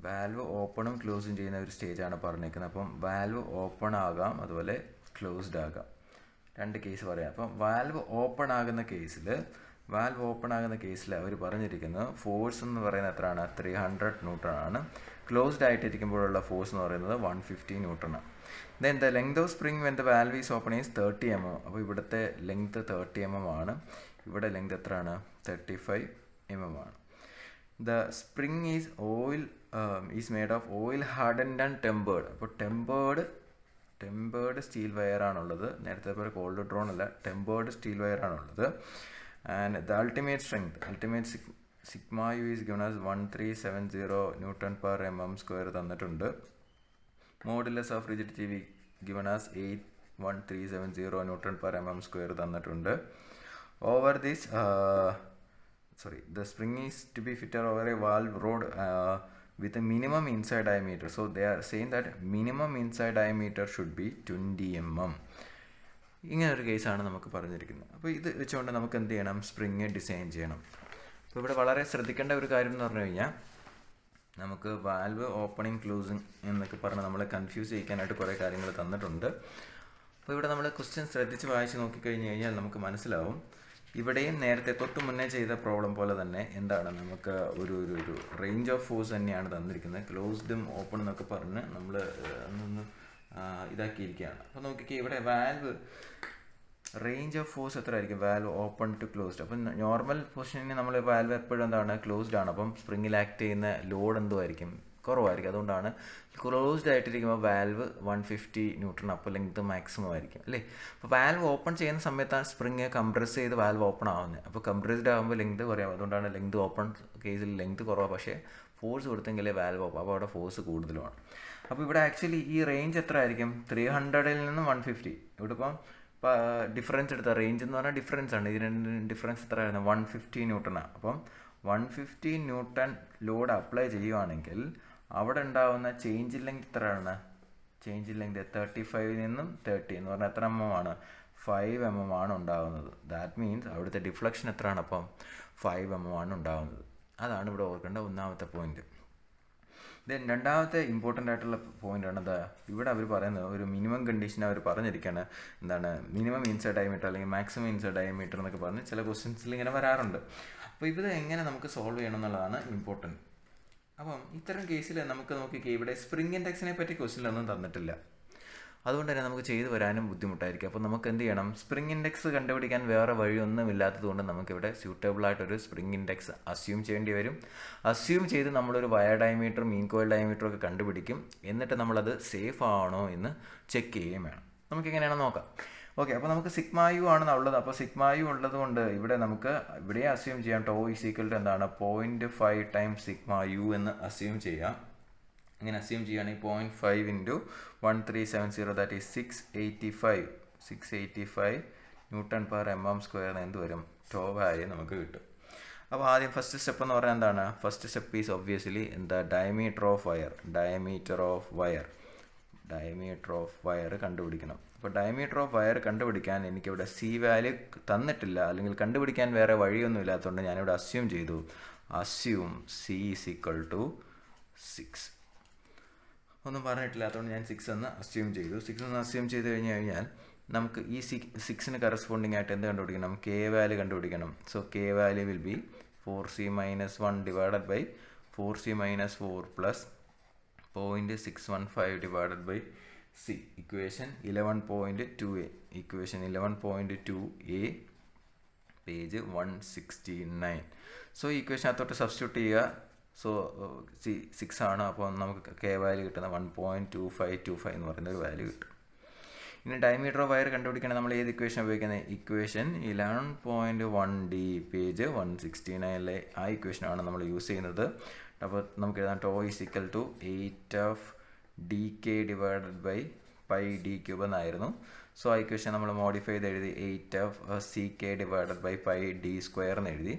Valve ഓപ്പണും ക്ലോസും ചെയ്യുന്ന ഒരു സ്റ്റേജാണ് പറഞ്ഞേക്കുന്നത്. അപ്പം valve open ആകാം, അതുപോലെ closed ആകാം. രണ്ട് കേസ് പറയാം. അപ്പം വാൽവ് ഓപ്പൺ ആകുന്ന കേസിൽ അവർ പറഞ്ഞിരിക്കുന്നത് ഫോഴ്സ് എന്ന് പറയുന്നത് എത്രയാണ്? 300 ന്യൂട്ടൺ ആണ്. ക്ലോസ്ഡ് ആയിട്ടിരിക്കുമ്പോഴുള്ള ഫോഴ്സ് എന്ന് പറയുന്നത് 150 ന്യൂട്ടൺ ആണ്. Then the length of spring when the valve is open is 30 mm. അപ്പോൾ ഇവിടുത്തെ ലെങ്ത് 30 mm ആണ്. ഇവിടെ ലെങ്ത് എത്രയാണ്? 35 mm ആണ്. The spring is made of oil hardened and tempered. അപ്പോൾ ടെമ്പേർഡ് സ്റ്റീൽ വയർ ആണുള്ളത്. നേരത്തെ പോലെ കോൾഡ് ഡ്രോൺ അല്ല, ടെമ്പേർഡ് സ്റ്റീൽ വയർ ആണുള്ളത്. And the ultimate sigma U is given as 1370 newton per mm² തന്നിട്ടുണ്ട്. Modulus of rigidity given as 81370 newton per mm² തന്നിട്ടുണ്ട്. Over this the spring is to be fitted over a valve rod with a minimum inside diameter. So they are saying that minimum inside diameter should be 20 mm. ഇങ്ങനെ ഒരു കേസാണ് നമുക്ക് പറഞ്ഞിരിക്കുന്നത്. അപ്പോൾ ഇത് വെച്ചുകൊണ്ട് നമുക്ക് എന്ത് ചെയ്യണം? സ്പ്രിങ് ഡിസൈൻ ചെയ്യണം. അപ്പോൾ ഇവിടെ വളരെ ശ്രദ്ധിക്കേണ്ട ഒരു കാര്യം എന്ന് പറഞ്ഞു കഴിഞ്ഞാൽ, നമുക്ക് വാൽവ് ഓപ്പണിങ് ക്ലോസിങ് എന്നൊക്കെ പറഞ്ഞ് നമ്മളെ കൺഫ്യൂസ് ചെയ്യിക്കാനായിട്ട് കുറേ കാര്യങ്ങൾ തന്നിട്ടുണ്ട്. അപ്പോൾ ഇവിടെ നമ്മൾ ക്വസ്റ്റ്യൻ ശ്രദ്ധിച്ച് വായിച്ച് നോക്കിക്കഴിഞ്ഞ് കഴിഞ്ഞാൽ നമുക്ക് മനസ്സിലാവും. ഇവിടെയും നേരത്തെ തൊട്ട് മുന്നേ ചെയ്ത പ്രോബ്ലം പോലെ തന്നെ എന്താണ്, നമുക്ക് ഒരു റേഞ്ച് ഓഫ് ഫോഴ്സ് തന്നെയാണ് തന്നിരിക്കുന്നത്. ക്ലോസ്ഡും ഓപ്പൺ എന്നൊക്കെ പറഞ്ഞ് നമ്മൾ ഒന്ന് ഇതാക്കിയിരിക്കുകയാണ്. അപ്പോൾ നോക്കിക്കേ, ഇവിടെ വാൽവ് റേഞ്ച് ഓഫ് ഫോഴ്സ് എത്ര ആയിരിക്കും? Valve open to closed. അപ്പം നോർമൽ പൊസിഷനിൽ നമ്മൾ വാൽവ് എപ്പോഴും എന്താണ്? ക്ലോസ്ഡ് ആണ്. അപ്പം സ്പ്രിങ്ങിൽ ആക്ട് ചെയ്യുന്ന ലോഡ് എന്തുമായിരിക്കും? കുറവായിരിക്കും. അതുകൊണ്ടാണ് ക്ലോസ്ഡ് ആയിട്ടിരിക്കുമ്പോൾ വാൽവ് 150 ന്യൂട്ടൺ അപ്പോൾ ലെങ്ത് മാക്സിമം ആയിരിക്കും, അല്ലേ? അപ്പോൾ വാൽവ് ഓപ്പൺ ചെയ്യുന്ന സമയത്താണ് സ്പ്രിങ് കംപ്രസ് ചെയ്ത് വാൽവ് ഓപ്പൺ ആവുന്നത്. അപ്പോൾ കംപ്രസ്ഡ് ആകുമ്പോൾ ലെങ്ത് കുറയാം. അതുകൊണ്ടാണ് ലെങ്ത് ഓപ്പൺ കേസിൽ ലെങ്ത് കുറവാണ്, പക്ഷേ ഫോഴ്സ് കൊടുത്തെങ്കിലേ വാൽവ് ഓപ്പൺ, അപ്പോൾ അവിടെ ഫോഴ്സ് കൂടുതലുമാണ്. അപ്പോൾ ഇവിടെ ആക്ച്വലി ഈ റേഞ്ച് എത്ര ആയിരിക്കും? 300 നിന്ന് 150. ഇവിടെ ഇപ്പം ഡിഫറൻസ് എടുത്ത റേഞ്ച് എന്ന് പറഞ്ഞാൽ ഡിഫറൻസ് ആണ്. ഇതിന് ഡിഫറൻസ് എത്ര ആയിരുന്നു? 150 ന്യൂട്ടണാണ്. അപ്പം 150 ന്യൂട്ടൺ ലോഡ് അപ്ലൈ ചെയ്യുവാണെങ്കിൽ അവിടെ ഉണ്ടാവുന്ന ചേഞ്ച് ഇൻ ലെങ്ത് എത്രയാണ്? ചേഞ്ച് ഇൻ ലെങ്ത് 35 നിന്നും 30 എന്ന് പറഞ്ഞാൽ എത്ര mm ആണ്? 5 mm ആണ് ഉണ്ടാകുന്നത്. ദാറ്റ് മീൻസ് അവിടുത്തെ ഡിഫ്ലക്ഷൻ എത്രയാണ്? അപ്പം 5 mm ആണ് ഉണ്ടാകുന്നത്. അതാണ് ഇവിടെ ഓർക്കേണ്ട ഒന്നാമത്തെ പോയിന്റ്. ദെൻ രണ്ടാമത്തെ ഇമ്പോർട്ടൻ്റ് ആയിട്ടുള്ള പോയിന്റ് ആണ് ഇവിടെ അവർ പറയുന്നത് ഒരു മിനിമം കണ്ടീഷൻ അവർ പറഞ്ഞിരിക്കുകയാണ്. എന്താണ്? മിനിമം ഇൻസൈഡ് ഡയമീറ്റർ അല്ലെങ്കിൽ മാക്സിമം ഇൻസൈഡ് ഡയമീറ്റർ എന്നൊക്കെ പറഞ്ഞ് ചില ക്വസ്റ്റ്യൻസിൽ ഇങ്ങനെ വരാറുണ്ട്. അപ്പോൾ ഇത് എങ്ങനെ നമുക്ക് സോൾവ് ചെയ്യണം എന്നുള്ളതാണ് ഇമ്പോർട്ടൻറ്റ്. അപ്പം ഇത്തരം കേസിൽ നമുക്ക് നോക്കിക്കേ, ഇവിടെ സ്പ്രിംഗ് ഇൻഡെക്സിനെ പറ്റി ക്വസ്റ്റ്യനിലൊന്നും തന്നിട്ടില്ല. അതുകൊണ്ട് തന്നെ നമുക്ക് ചെയ്തു വരാനും ബുദ്ധിമുട്ടായിരിക്കും. അപ്പോൾ നമുക്ക് എന്ത് ചെയ്യണം? സ്പ്രിംഗ് ഇൻഡെക്സ് കണ്ടുപിടിക്കാൻ വേറെ വഴിയൊന്നും ഇല്ലാത്തതുകൊണ്ട് നമുക്കിവിടെ സ്യൂട്ടബിൾ ആയിട്ടൊരു സ്പ്രിംഗ് ഇൻഡെക്സ് അസ്യൂം ചെയ്യേണ്ടി വരും. അസ്യൂം ചെയ്ത് നമ്മളൊരു വയർ ഡയമീറ്റർ, മീൻ കോയിൽ ഡയമീറ്റർ ഒക്കെ കണ്ടുപിടിക്കും. എന്നിട്ട് നമ്മളത് സേഫ് ആണോ എന്ന് ചെക്ക് ചെയ്യുകയും വേണം. നമുക്കെങ്ങനെയാണെന്ന് നോക്കാം. ഓക്കെ, അപ്പോൾ നമുക്ക് സിഗ്മ യു ആണെന്നുള്ളത്. അപ്പോൾ സിഗ്മ യു ഉള്ളത് കൊണ്ട് ഇവിടെ നമുക്ക് ഇവിടെ അസ്യൂം ചെയ്യാം. ടോ ഈസ് ഈക്വൽ ടു എന്താണ്? 0.5 ടൈംസ് സിഗ്മ യു എന്ന് അസ്യൂം ചെയ്യാം. ഇങ്ങനെ അസ്യൂം ചെയ്യുകയാണെങ്കിൽ 0.5 into 1370 that is 685 newton per mm² എന്ത് വരും? ടോ വാല്യൂ നമുക്ക് കിട്ടും. അപ്പോൾ ആദ്യം ഫസ്റ്റ് സ്റ്റെപ്പ് എന്ന് പറഞ്ഞാൽ എന്താണ്? ഫസ്റ്റ് സ്റ്റെപ്പ് ഈസ് ഒബ്വിയസ്ലി എന്താ? ഡയമീറ്റർ ഓഫ് വയർ കണ്ടുപിടിക്കണം. അപ്പോൾ ഡയമീറ്റർ ഓഫ് വയർ കണ്ടുപിടിക്കാൻ എനിക്കിവിടെ സി വാല്യൂ തന്നിട്ടില്ല, അല്ലെങ്കിൽ കണ്ടുപിടിക്കാൻ വേറെ വഴിയൊന്നും ഇല്ലാത്തതുകൊണ്ട് ഞാനിവിടെ അസ്യൂം ചെയ്തു. Assume C is equal to 6. ഒന്നും പറഞ്ഞിട്ടില്ലാത്തതുകൊണ്ട് ഞാൻ 6 എന്ന് അസ്യൂം ചെയ്തു. 6 എന്ന് അസ്യൂം ചെയ്ത് കഴിഞ്ഞാൽ നമുക്ക് ഈ 6ന് കറസ്പോണ്ടിങ് ആയിട്ട് എന്ത് കണ്ടുപിടിക്കണം? കെ വാല്യൂ കണ്ടുപിടിക്കണം. So K value will be 4c - 1 divided by 4c - 4 plus 0.615 divided by c. Equation 11.2a. Equation 11.2a page 169. So ഈ ഇക്വേഷനകത്തോട്ട് സബ്സ്റ്റിറ്റ്യൂട്ട് ചെയ്യുക. സോ 6 ആണ്. അപ്പോൾ നമുക്ക് കെ വാല്യൂ കിട്ടുന്ന 1.2525 എന്ന് പറയുന്ന ഒരു വാല്യൂ കിട്ടും. ഇനി ഡയമീറ്റർ ഓഫ് വയർ കണ്ടുപിടിക്കണം. നമ്മൾ ഏത് ഇക്വേഷൻ ഉപയോഗിക്കുന്നത്? ഇക്വേഷൻ 11.1d പേജ് 169 ആ ഇക്വേഷനാണ് നമ്മൾ യൂസ് ചെയ്യുന്നത്. അപ്പോൾ നമുക്ക് എഴുതാം tau is equal to 8/dk divided by πd³ എന്നായിരുന്നു. സോ ആ ഇക്വേഷൻ നമ്മൾ മോഡിഫൈ ചെയ്ത് എഴുതി 8/ck ഡിവൈഡഡ് ബൈ πd² എന്ന് എഴുതി.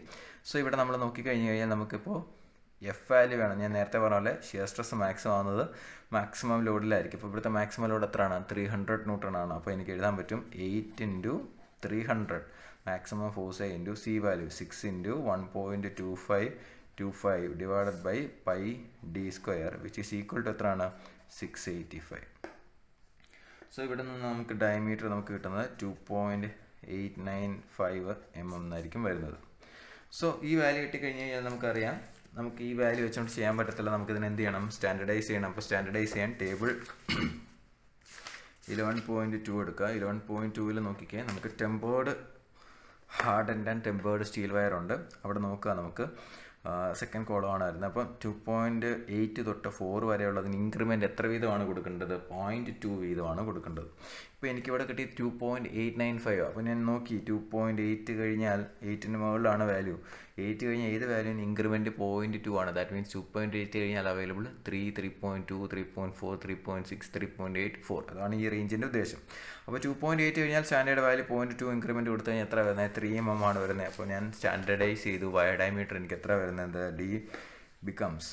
സോ ഇവിടെ നമ്മൾ നോക്കിക്കഴിഞ്ഞ് കഴിഞ്ഞാൽ നമുക്കിപ്പോൾ എഫ് വാല്യൂ വേണം. ഞാൻ നേരത്തെ പറഞ്ഞ പോലെ ഷിയർ സ്ട്രെസ് മാക്സിമം ആവുന്നത് മാക്സിമം ലോഡിലായിരിക്കും. അപ്പോൾ ഇവിടുത്തെ മാക്സിമം ലോഡ് എത്രയാണ്? 300 ന്യൂട്ടൺ ആണ്. അപ്പോൾ എനിക്ക് എഴുതാൻ പറ്റും 8 × 300 maximum force into C value 6 × 1.25 25 divided by pi d square which is equal to എത്രയാണ് 685. സോ ഇവിടെ നിന്ന് നമുക്ക് ഡയമീറ്റർ നമുക്ക് കിട്ടുന്നത് 2.895 mm എന്നായിരിക്കും വരുന്നത്. സോ ഈ വാല്യൂ കിട്ടിക്കഴിഞ്ഞ് കഴിഞ്ഞാൽ നമുക്കറിയാം നമുക്ക് ഈ വാല്യൂ വെച്ചുകൊണ്ട് ചെയ്യാൻ പറ്റത്തില്ല. നമുക്കിതിന് എന്ത് ചെയ്യണം? സ്റ്റാൻഡർഡൈസ് ചെയ്യണം. അപ്പോൾ സ്റ്റാൻഡർഡൈസ് ചെയ്യാൻ ടേബിൾ 11.2 എടുക്കുക. 11.2 നോക്കിക്കേ, നമുക്ക് tempered hardened and tempered steel wire ഉണ്ട്. അവിടെ നോക്കുക, നമുക്ക് സെക്കൻഡ് കോളമാണ് വരുന്നത്. അപ്പം 2.8 തൊട്ട് 4 വരെയുള്ളതിന് ഇൻക്രിമെൻറ്റ് എത്ര വീതമാണ് കൊടുക്കേണ്ടത്? 0.2 വീതമാണ് കൊടുക്കേണ്ടത്. ഇപ്പോൾ എനിക്കിവിടെ കിട്ടി 2.895. അപ്പോൾ ഞാൻ നോക്കി 2.8 കഴിഞ്ഞാൽ 8ന് മുകളിലാണ് വാല്യൂ. 8 കഴിഞ്ഞാൽ ഏത് വാല്യൂവിന് ഇൻക്രിമെൻറ്റ് 0.2 ആണ്. ദാറ്റ് മീൻസ് 2.8 കഴിഞ്ഞാൽ അവൈലബിൾ 3, 3.2, 3.4, 3.6, 3.84. അതാണ് ഈ റേഞ്ചിൻ്റെ ഉദ്ദേശം. അപ്പോൾ 2.8 കഴിഞ്ഞാൽ സ്റ്റാൻഡേർഡ് വാല്യൂ 0.2 ഇൻക്രിമെൻറ്റ് കൊടുത്തു കഴിഞ്ഞാൽ എത്ര വരുന്നത്? 3 mm ആണ് വരുന്നത്. അപ്പോൾ ഞാൻ സ്റ്റാൻഡർഡൈസ് ചെയ്തു. വയർ ഡയമീറ്റർ എനിക്ക് എത്ര വരുന്നത്? D becomes,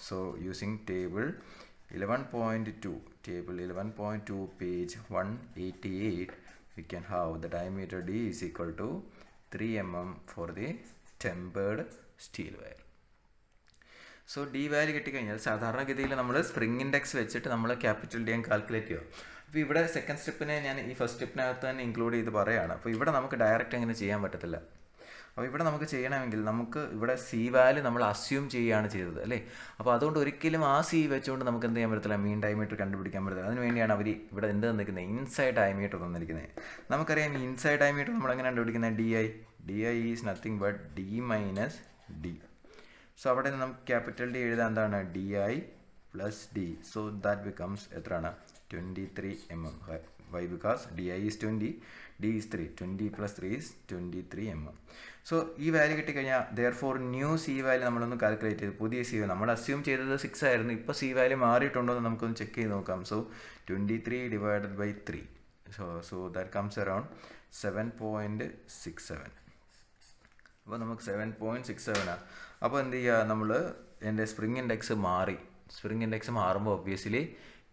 so using table 11.2, table 11.2 page 188, we can have the diameter D is equal to 3 mm for the tempered steel wire. So D value കിട്ടിക്കഴിഞ്ഞാൽ സാധാരണഗതിയിൽ നമ്മൾ സ്പ്രിംഗ് ഇൻഡെക്സ് വെച്ചിട്ട് നമ്മൾ ക്യാപിറ്റൽ ഡി കാൽക്കുലേറ്റ് ചെയ്യുക. അപ്പോൾ ഇവിടെ സെക്കൻഡ് സ്റ്റെപ്പിനെ ഞാൻ ഈ ഫസ്റ്റ് സ്റ്റെപ്പിനകത്ത് തന്നെ ഇൻക്ലൂഡ് ചെയ്ത് പറയുകയാണ്. അപ്പോൾ ഇവിടെ നമുക്ക് ഡയറക്റ്റ് അങ്ങനെ ചെയ്യാൻ പറ്റത്തില്ല. അപ്പോൾ ഇവിടെ നമുക്ക് ചെയ്യണമെങ്കിൽ നമുക്ക് ഇവിടെ സി വാല്യൂ നമ്മൾ അസ്യൂം ചെയ്യുകയാണ് ചെയ്തത് അല്ലേ. അപ്പോൾ അതുകൊണ്ട് ഒരിക്കലും ആ സി വെച്ചുകൊണ്ട് നമുക്ക് എന്ത് ചെയ്യാൻ പറ്റത്തില്ല? മീൻ ഡയമീറ്റർ കണ്ടുപിടിക്കാൻ പറ്റത്തില്ല. അതിന് വേണ്ടിയാണ് അവർ ഇവിടെ എന്ത് തന്നിരിക്കുന്നത്? ഇൻസൈഡ് ഡയമീറ്റർ തന്നിരിക്കുന്നത്. നമുക്കറിയാം ഈ ഇൻസൈഡ് ഡയമീറ്റർ നമ്മൾ എങ്ങനെ കണ്ടുപിടിക്കുന്നത്? D I is nothing but D minus D. So അവിടെ നമുക്ക് ക്യാപിറ്റൽ ഡി എഴുതാൻ എന്താണ്? D I plus D. So that becomes എത്രയാണ്? 23 mm. Why? Because di is 20, d is 3. 20 plus 3 is 23 mm. So ഈ value കിട്ടിക്കഴിഞ്ഞാൽ ദെയർഫോർ ന്യൂ സി വാല്യൂ നമ്മളൊന്ന് calculate ചെയ്ത് പുതിയ സി വാല്യൂ നമ്മൾ അസ്യൂം ചെയ്തത് 6 ആയിരുന്നു. ഇപ്പോൾ സി വാല്യൂ മാറിയിട്ടുണ്ടോ എന്ന് നമുക്കൊന്ന് ചെക്ക് ചെയ്ത് നോക്കാം. So 23 divided by 3. So that comes around 7.67. അപ്പോൾ നമുക്ക് 7.67 ആണ്. അപ്പോൾ എന്ത് ചെയ്യുക? നമ്മൾ എൻ്റെ സ്പ്രിംഗ് ഇൻഡെക്സ് മാറി. സ്പ്രിംഗ് ഇൻഡെക്സ് മാറുമ്പോൾ ഒബ്വിയസ്ലി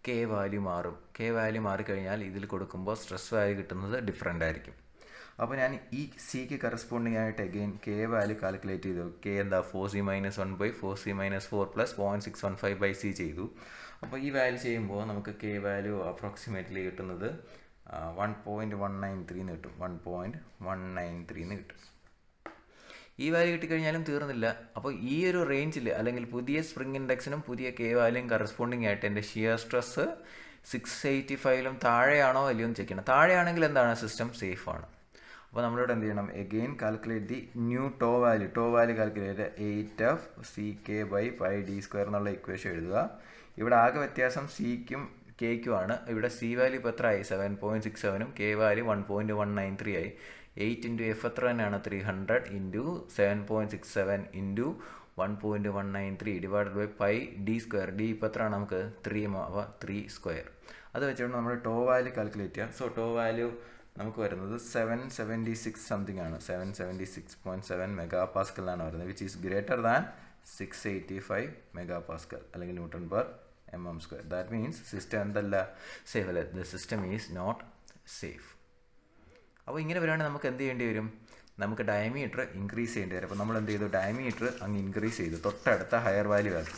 കെ വാല്യൂ മാറും. കെ വാല്യൂ മാറിക്കഴിഞ്ഞാൽ ഇതിൽ കൊടുക്കുമ്പോൾ സ്ട്രെസ് വാല്യൂ കിട്ടുന്നത് ഡിഫറെൻ്റ് ആയിരിക്കും. അപ്പോൾ ഞാൻ ഈ സിക്ക് കറസ്പോണ്ടിങ് ആയിട്ട് അഗെയിൻ കെ വാല്യൂ കാൽക്കുലേറ്റ് ചെയ്തു. കെ എന്താ? 4c - 1 4c - 4 + 0.615/c ചെയ്തു. അപ്പോൾ ഈ വാല്യൂ ചെയ്യുമ്പോൾ നമുക്ക് കെ വാല്യൂ അപ്രോക്സിമേറ്റ്ലി കിട്ടുന്നത് 1.193 എന്ന് കിട്ടും. 1.193 എന്ന് കിട്ടും. ഈ വാല്യൂ കിട്ടിക്കഴിഞ്ഞാലും തീർന്നില്ല. അപ്പോൾ ഈ ഒരു റേഞ്ചിൽ അല്ലെങ്കിൽ പുതിയ സ്പ്രിംഗ് ഇൻഡെക്സിനും പുതിയ കെ വാല്യൂയും കറസ്പോണ്ടിങ് ആയിട്ട് എൻ്റെ ഷിയർ സ്ട്രെസ് 685 താഴെയാണോ അല്ലയോ എന്ന് ചെക്ക് ചെയ്യണം. താഴെയാണെങ്കിൽ എന്താണ്? സിസ്റ്റം സേഫ് ആണ്. അപ്പോൾ നമ്മളിവിടെ എന്ത് ചെയ്യണം? Again calculate the new tau value calculate 8f(c_k/πd² എന്നുള്ള ഇക്വേഷൻ എഴുതുക. ഇവിടെ ആകെ വ്യത്യാസം സിക്കും കെയ്ക്കും ആണ്. ഇവിടെ സി വാല്യൂ ഇപ്പോൾ എത്ര ആയി? 7.67ഉം കെ വാല്യൂ 1.193 ആയി. 8 × f എത്ര തന്നെയാണ്? 300 × 7.67 × 1.193 divided by pi D square. D ഇപ്പോൾ എത്രയാണ് നമുക്ക്? 3 mm. അപ്പോൾ 3². അത് വെച്ചുകൊണ്ട് നമ്മൾ ടോ വാല്യൂ കാൽക്കുലേറ്റ് ചെയ്യുക. സോ ടോ വാല്യൂ നമുക്ക് വരുന്നത് 776 സംതിങ് ആണ്. 776.7 MPa എന്നാണ് വരുന്നത്. Which is greater than 685 MPa അല്ലെങ്കിൽ Nm². ദാറ്റ് മീൻസ് സിസ്റ്റം എന്തല്ല? സേഫ് അല്ല. The system is not safe. അപ്പോൾ ഇങ്ങനെ വരികയാണെങ്കിൽ നമുക്ക് എന്ത് ചെയ്യേണ്ടി വരും? നമുക്ക് ഡയമീറ്റർ ഇൻക്രീസ് ചെയ്യേണ്ടി വരും. അപ്പോൾ നമ്മൾ എന്ത് ചെയ്തു? ഡയമീറ്റർ അങ്ങ് ഇൻക്രീസ് ചെയ്തു, തൊട്ടടുത്ത ഹയർ വാല്യൂ ആക്കി.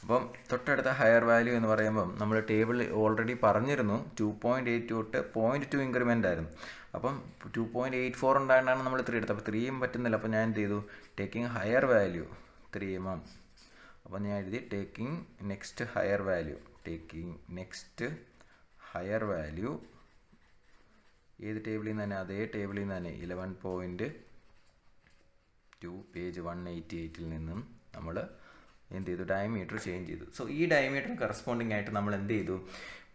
അപ്പം തൊട്ടടുത്ത ഹയർ വാല്യൂ എന്ന് പറയുമ്പം നമ്മൾ ടേബിൾ ഓൾറെഡി പറഞ്ഞിരുന്നു 2.8 തൊട്ട് 0.2 ഇൻക്രിമെൻ്റ് ആയിരുന്നു. അപ്പം 2.84 ഉണ്ടായതാണ് നമ്മൾ 3 എടുത്തത്. അപ്പോൾ 3 പറ്റുന്നില്ല. അപ്പോൾ ഞാൻ എന്ത് ചെയ്തു? Taking higher value 3 mm. അപ്പോൾ ഞാൻ എഴുതി ടേക്കിംഗ് നെക്സ്റ്റ് ഹയർ വാല്യൂ ഏത് ടേബിളിൽ നിന്ന് തന്നെ? അതേ ടേബിളിൽ നിന്ന് തന്നെ 11.2 പേജ് 188 നിന്നും നമ്മൾ എന്ത് ചെയ്തു? ഡയമീറ്റർ ചേഞ്ച് ചെയ്തു. സോ ഈ ഡയമീറ്ററിന് കറസ്പോണ്ടിങ് ആയിട്ട് നമ്മൾ എന്ത് ചെയ്തു?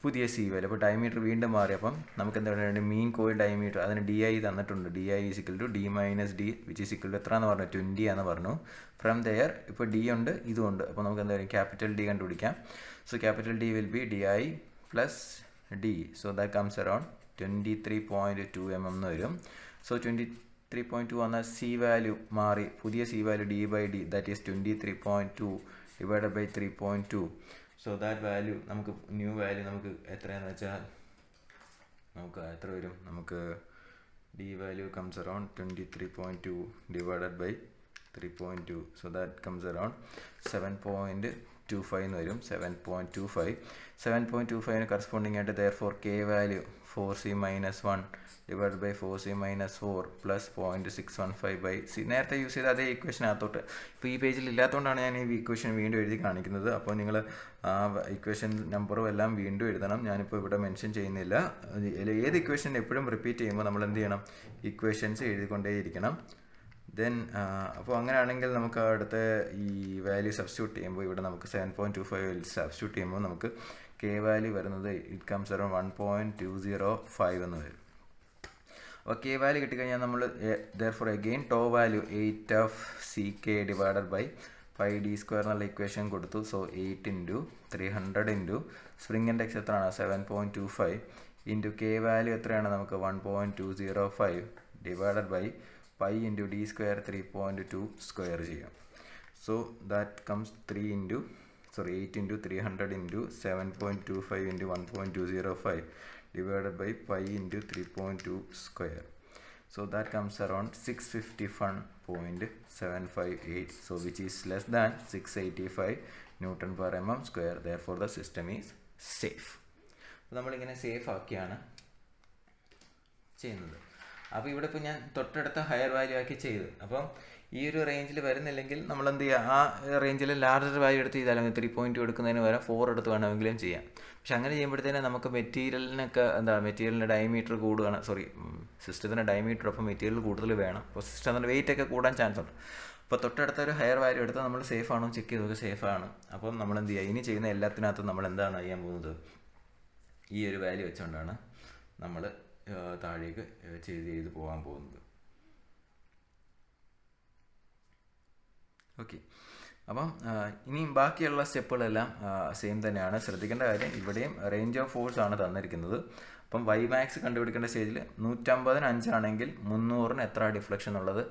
പുതിയ സി വാല്യൂ. അപ്പോൾ ഡയമീറ്റർ വീണ്ടും മാറിയപ്പം നമുക്ക് എന്താ പറയുക? Mean coil diameter. അതിന് ഡി ഐ തന്നിട്ടുണ്ട്. D I is equal to D minus D which is equal to എത്ര എന്ന് പറഞ്ഞു? 20 എന്ന് പറഞ്ഞു. ഫ്രം ദെയർ ഇപ്പോൾ ഡി ഉണ്ട്, ഇതുമുണ്ട്. അപ്പോൾ നമുക്ക് എന്താ പറയുക? ക്യാപിറ്റൽ ഡി കണ്ടുപിടിക്കാം. So capital D will be D I plus D. So that comes around 23.2 mm എന്ന് വരും. സോ 23.2 വന്നാൽ സി വാല്യൂ മാറി. പുതിയ C value D by D that is 23.2 divided by 3.2. So that value നമുക്ക് new value നമുക്ക് എത്രയാണെന്ന് വെച്ചാൽ നമുക്ക് എത്ര വരും? നമുക്ക് D value comes around 23.2 divided by 3.2. So that comes around 7.25 എന്ന് വരും. 7.25. 7.25 corresponding ആയിട്ട് therefore k value 4c minus 1 divided by 4c minus 4 plus 0.615 by c. നേരത്തെ യൂസ് ചെയ്ത അതേ ഇക്വേഷനകത്തോട്ട് ഇപ്പോൾ ഈ പേജിൽ ഇല്ലാത്തതുകൊണ്ടാണ് ഞാൻ ഈ ഇക്വേഷൻ വീണ്ടും എഴുതി കാണിക്കുന്നത്. അപ്പോൾ നിങ്ങൾ ആ ഇക്വേഷൻ നമ്പറും എല്ലാം വീണ്ടും എഴുതണം. ഞാനിപ്പോൾ ഇവിടെ മെൻഷൻ ചെയ്യുന്നില്ല. ഏത് ഇക്വേഷൻ എപ്പോഴും റിപ്പീറ്റ് ചെയ്യുമ്പോൾ നമ്മൾ എന്ത് ചെയ്യണം? ഇക്വേഷൻസ് എഴുതിക്കൊണ്ടേയിരിക്കണം. ദെൻ അപ്പോൾ അങ്ങനെയാണെങ്കിൽ നമുക്ക് അടുത്ത ഈ വാല്യൂ സബ്സ്റ്റിറ്റ്യൂട്ട് ചെയ്യുമ്പോൾ ഇവിടെ നമുക്ക് 7.25 സബ്സ്റ്റിറ്റ്യൂട്ട് ചെയ്യുമ്പോൾ നമുക്ക് കെ വാല്യൂ വരുന്നത് ഇറ്റ് കംസ് അറൗണ്ട് 1.205 എന്ന് വരും. അപ്പോൾ കെ വാല്യൂ കിട്ടിക്കഴിഞ്ഞാൽ നമ്മൾ therefore again tau value 8 of C K divided by 5d² എന്നുള്ള ഇക്വേഷൻ കൊടുത്തു. So 8 into 300 into spring index എത്രയാണ്? 7.25 ഇൻറ്റു കെ വാല്യൂ എത്രയാണ്? നമുക്ക് 1.205 divided by pi into d square 3.2 square ചെയ്യാം. So that comes 8 into 300 into 7.25 into 1.205 divided by pi into 3.2 square. So that comes around 651.758. So which is less than 685 Newton per mm square. Therefore the system is safe. നമ്മളിങ്ങനെ safe ആക്കിയാണ് ചെയ്യുന്നത്. അപ്പോൾ ഇവിടെ ഇപ്പോൾ ഞാൻ തൊട്ടടുത്ത higher value ആക്കി ചെയ്ത്, അപ്പം ഈ ഒരു റേഞ്ചിൽ വരുന്നില്ലെങ്കിൽ നമ്മൾ എന്ത് ചെയ്യുക? ആ റേഞ്ചിൽ ലാർജർ വാല്യൂ എടുത്ത് ചെയ്താലും 3.2 എടുക്കുന്നതിന് വരെ 4 എടുത്ത് വേണമെങ്കിലും ചെയ്യാം. പക്ഷെ അങ്ങനെ ചെയ്യുമ്പോഴത്തേനും നമുക്ക് മെറ്റീരിയലിനൊക്കെ മെറ്റീരിയലിൻ്റെ ഡയമീറ്റർ കൂടുകയാണ്. സിസ്റ്റത്തിൻ്റെ ഡയമീറ്റർ അപ്പം മെറ്റീരിയൽ കൂടുതൽ വേണം. അപ്പോൾ സിസ്റ്റത്തിൻ്റെ വെയിറ്റ് ഒക്കെ കൂടാൻ ചാൻസ് ഉണ്ട്. അപ്പോൾ തൊട്ടടുത്ത ഒരു ഹയർ വാല്യൂ എടുത്താൽ നമ്മൾ സേഫ് ആണോ ചെക്ക് ചെയ്തൊക്കെ സേഫാണ്. അപ്പം നമ്മൾ എന്ത് ചെയ്യുക? ഇനി ചെയ്യുന്ന എല്ലാത്തിനകത്തും നമ്മൾ എന്താണ് ചെയ്യാൻ പോകുന്നത്? ഈ ഒരു വാല്യൂ വെച്ചുകൊണ്ടാണ് നമ്മൾ താഴേക്ക് ചെയ്ത് പോകാൻ പോകുന്നത്. ഓക്കെ, അപ്പം ഇനിയും ബാക്കിയുള്ള സ്റ്റെപ്പുകളെല്ലാം സെയിം തന്നെയാണ്. ശ്രദ്ധിക്കേണ്ട കാര്യം ഇവിടെയും റേഞ്ച് ഓഫ് ഫോഴ്സ് ആണ് തന്നിരിക്കുന്നത്. അപ്പം വൈ മാക്സ് കണ്ടുപിടിക്കേണ്ട സ്റ്റേജിൽ 150 5 ആണെങ്കിൽ 300 എത്ര ഡിഫ്ലക്ഷൻ ഉള്ളത്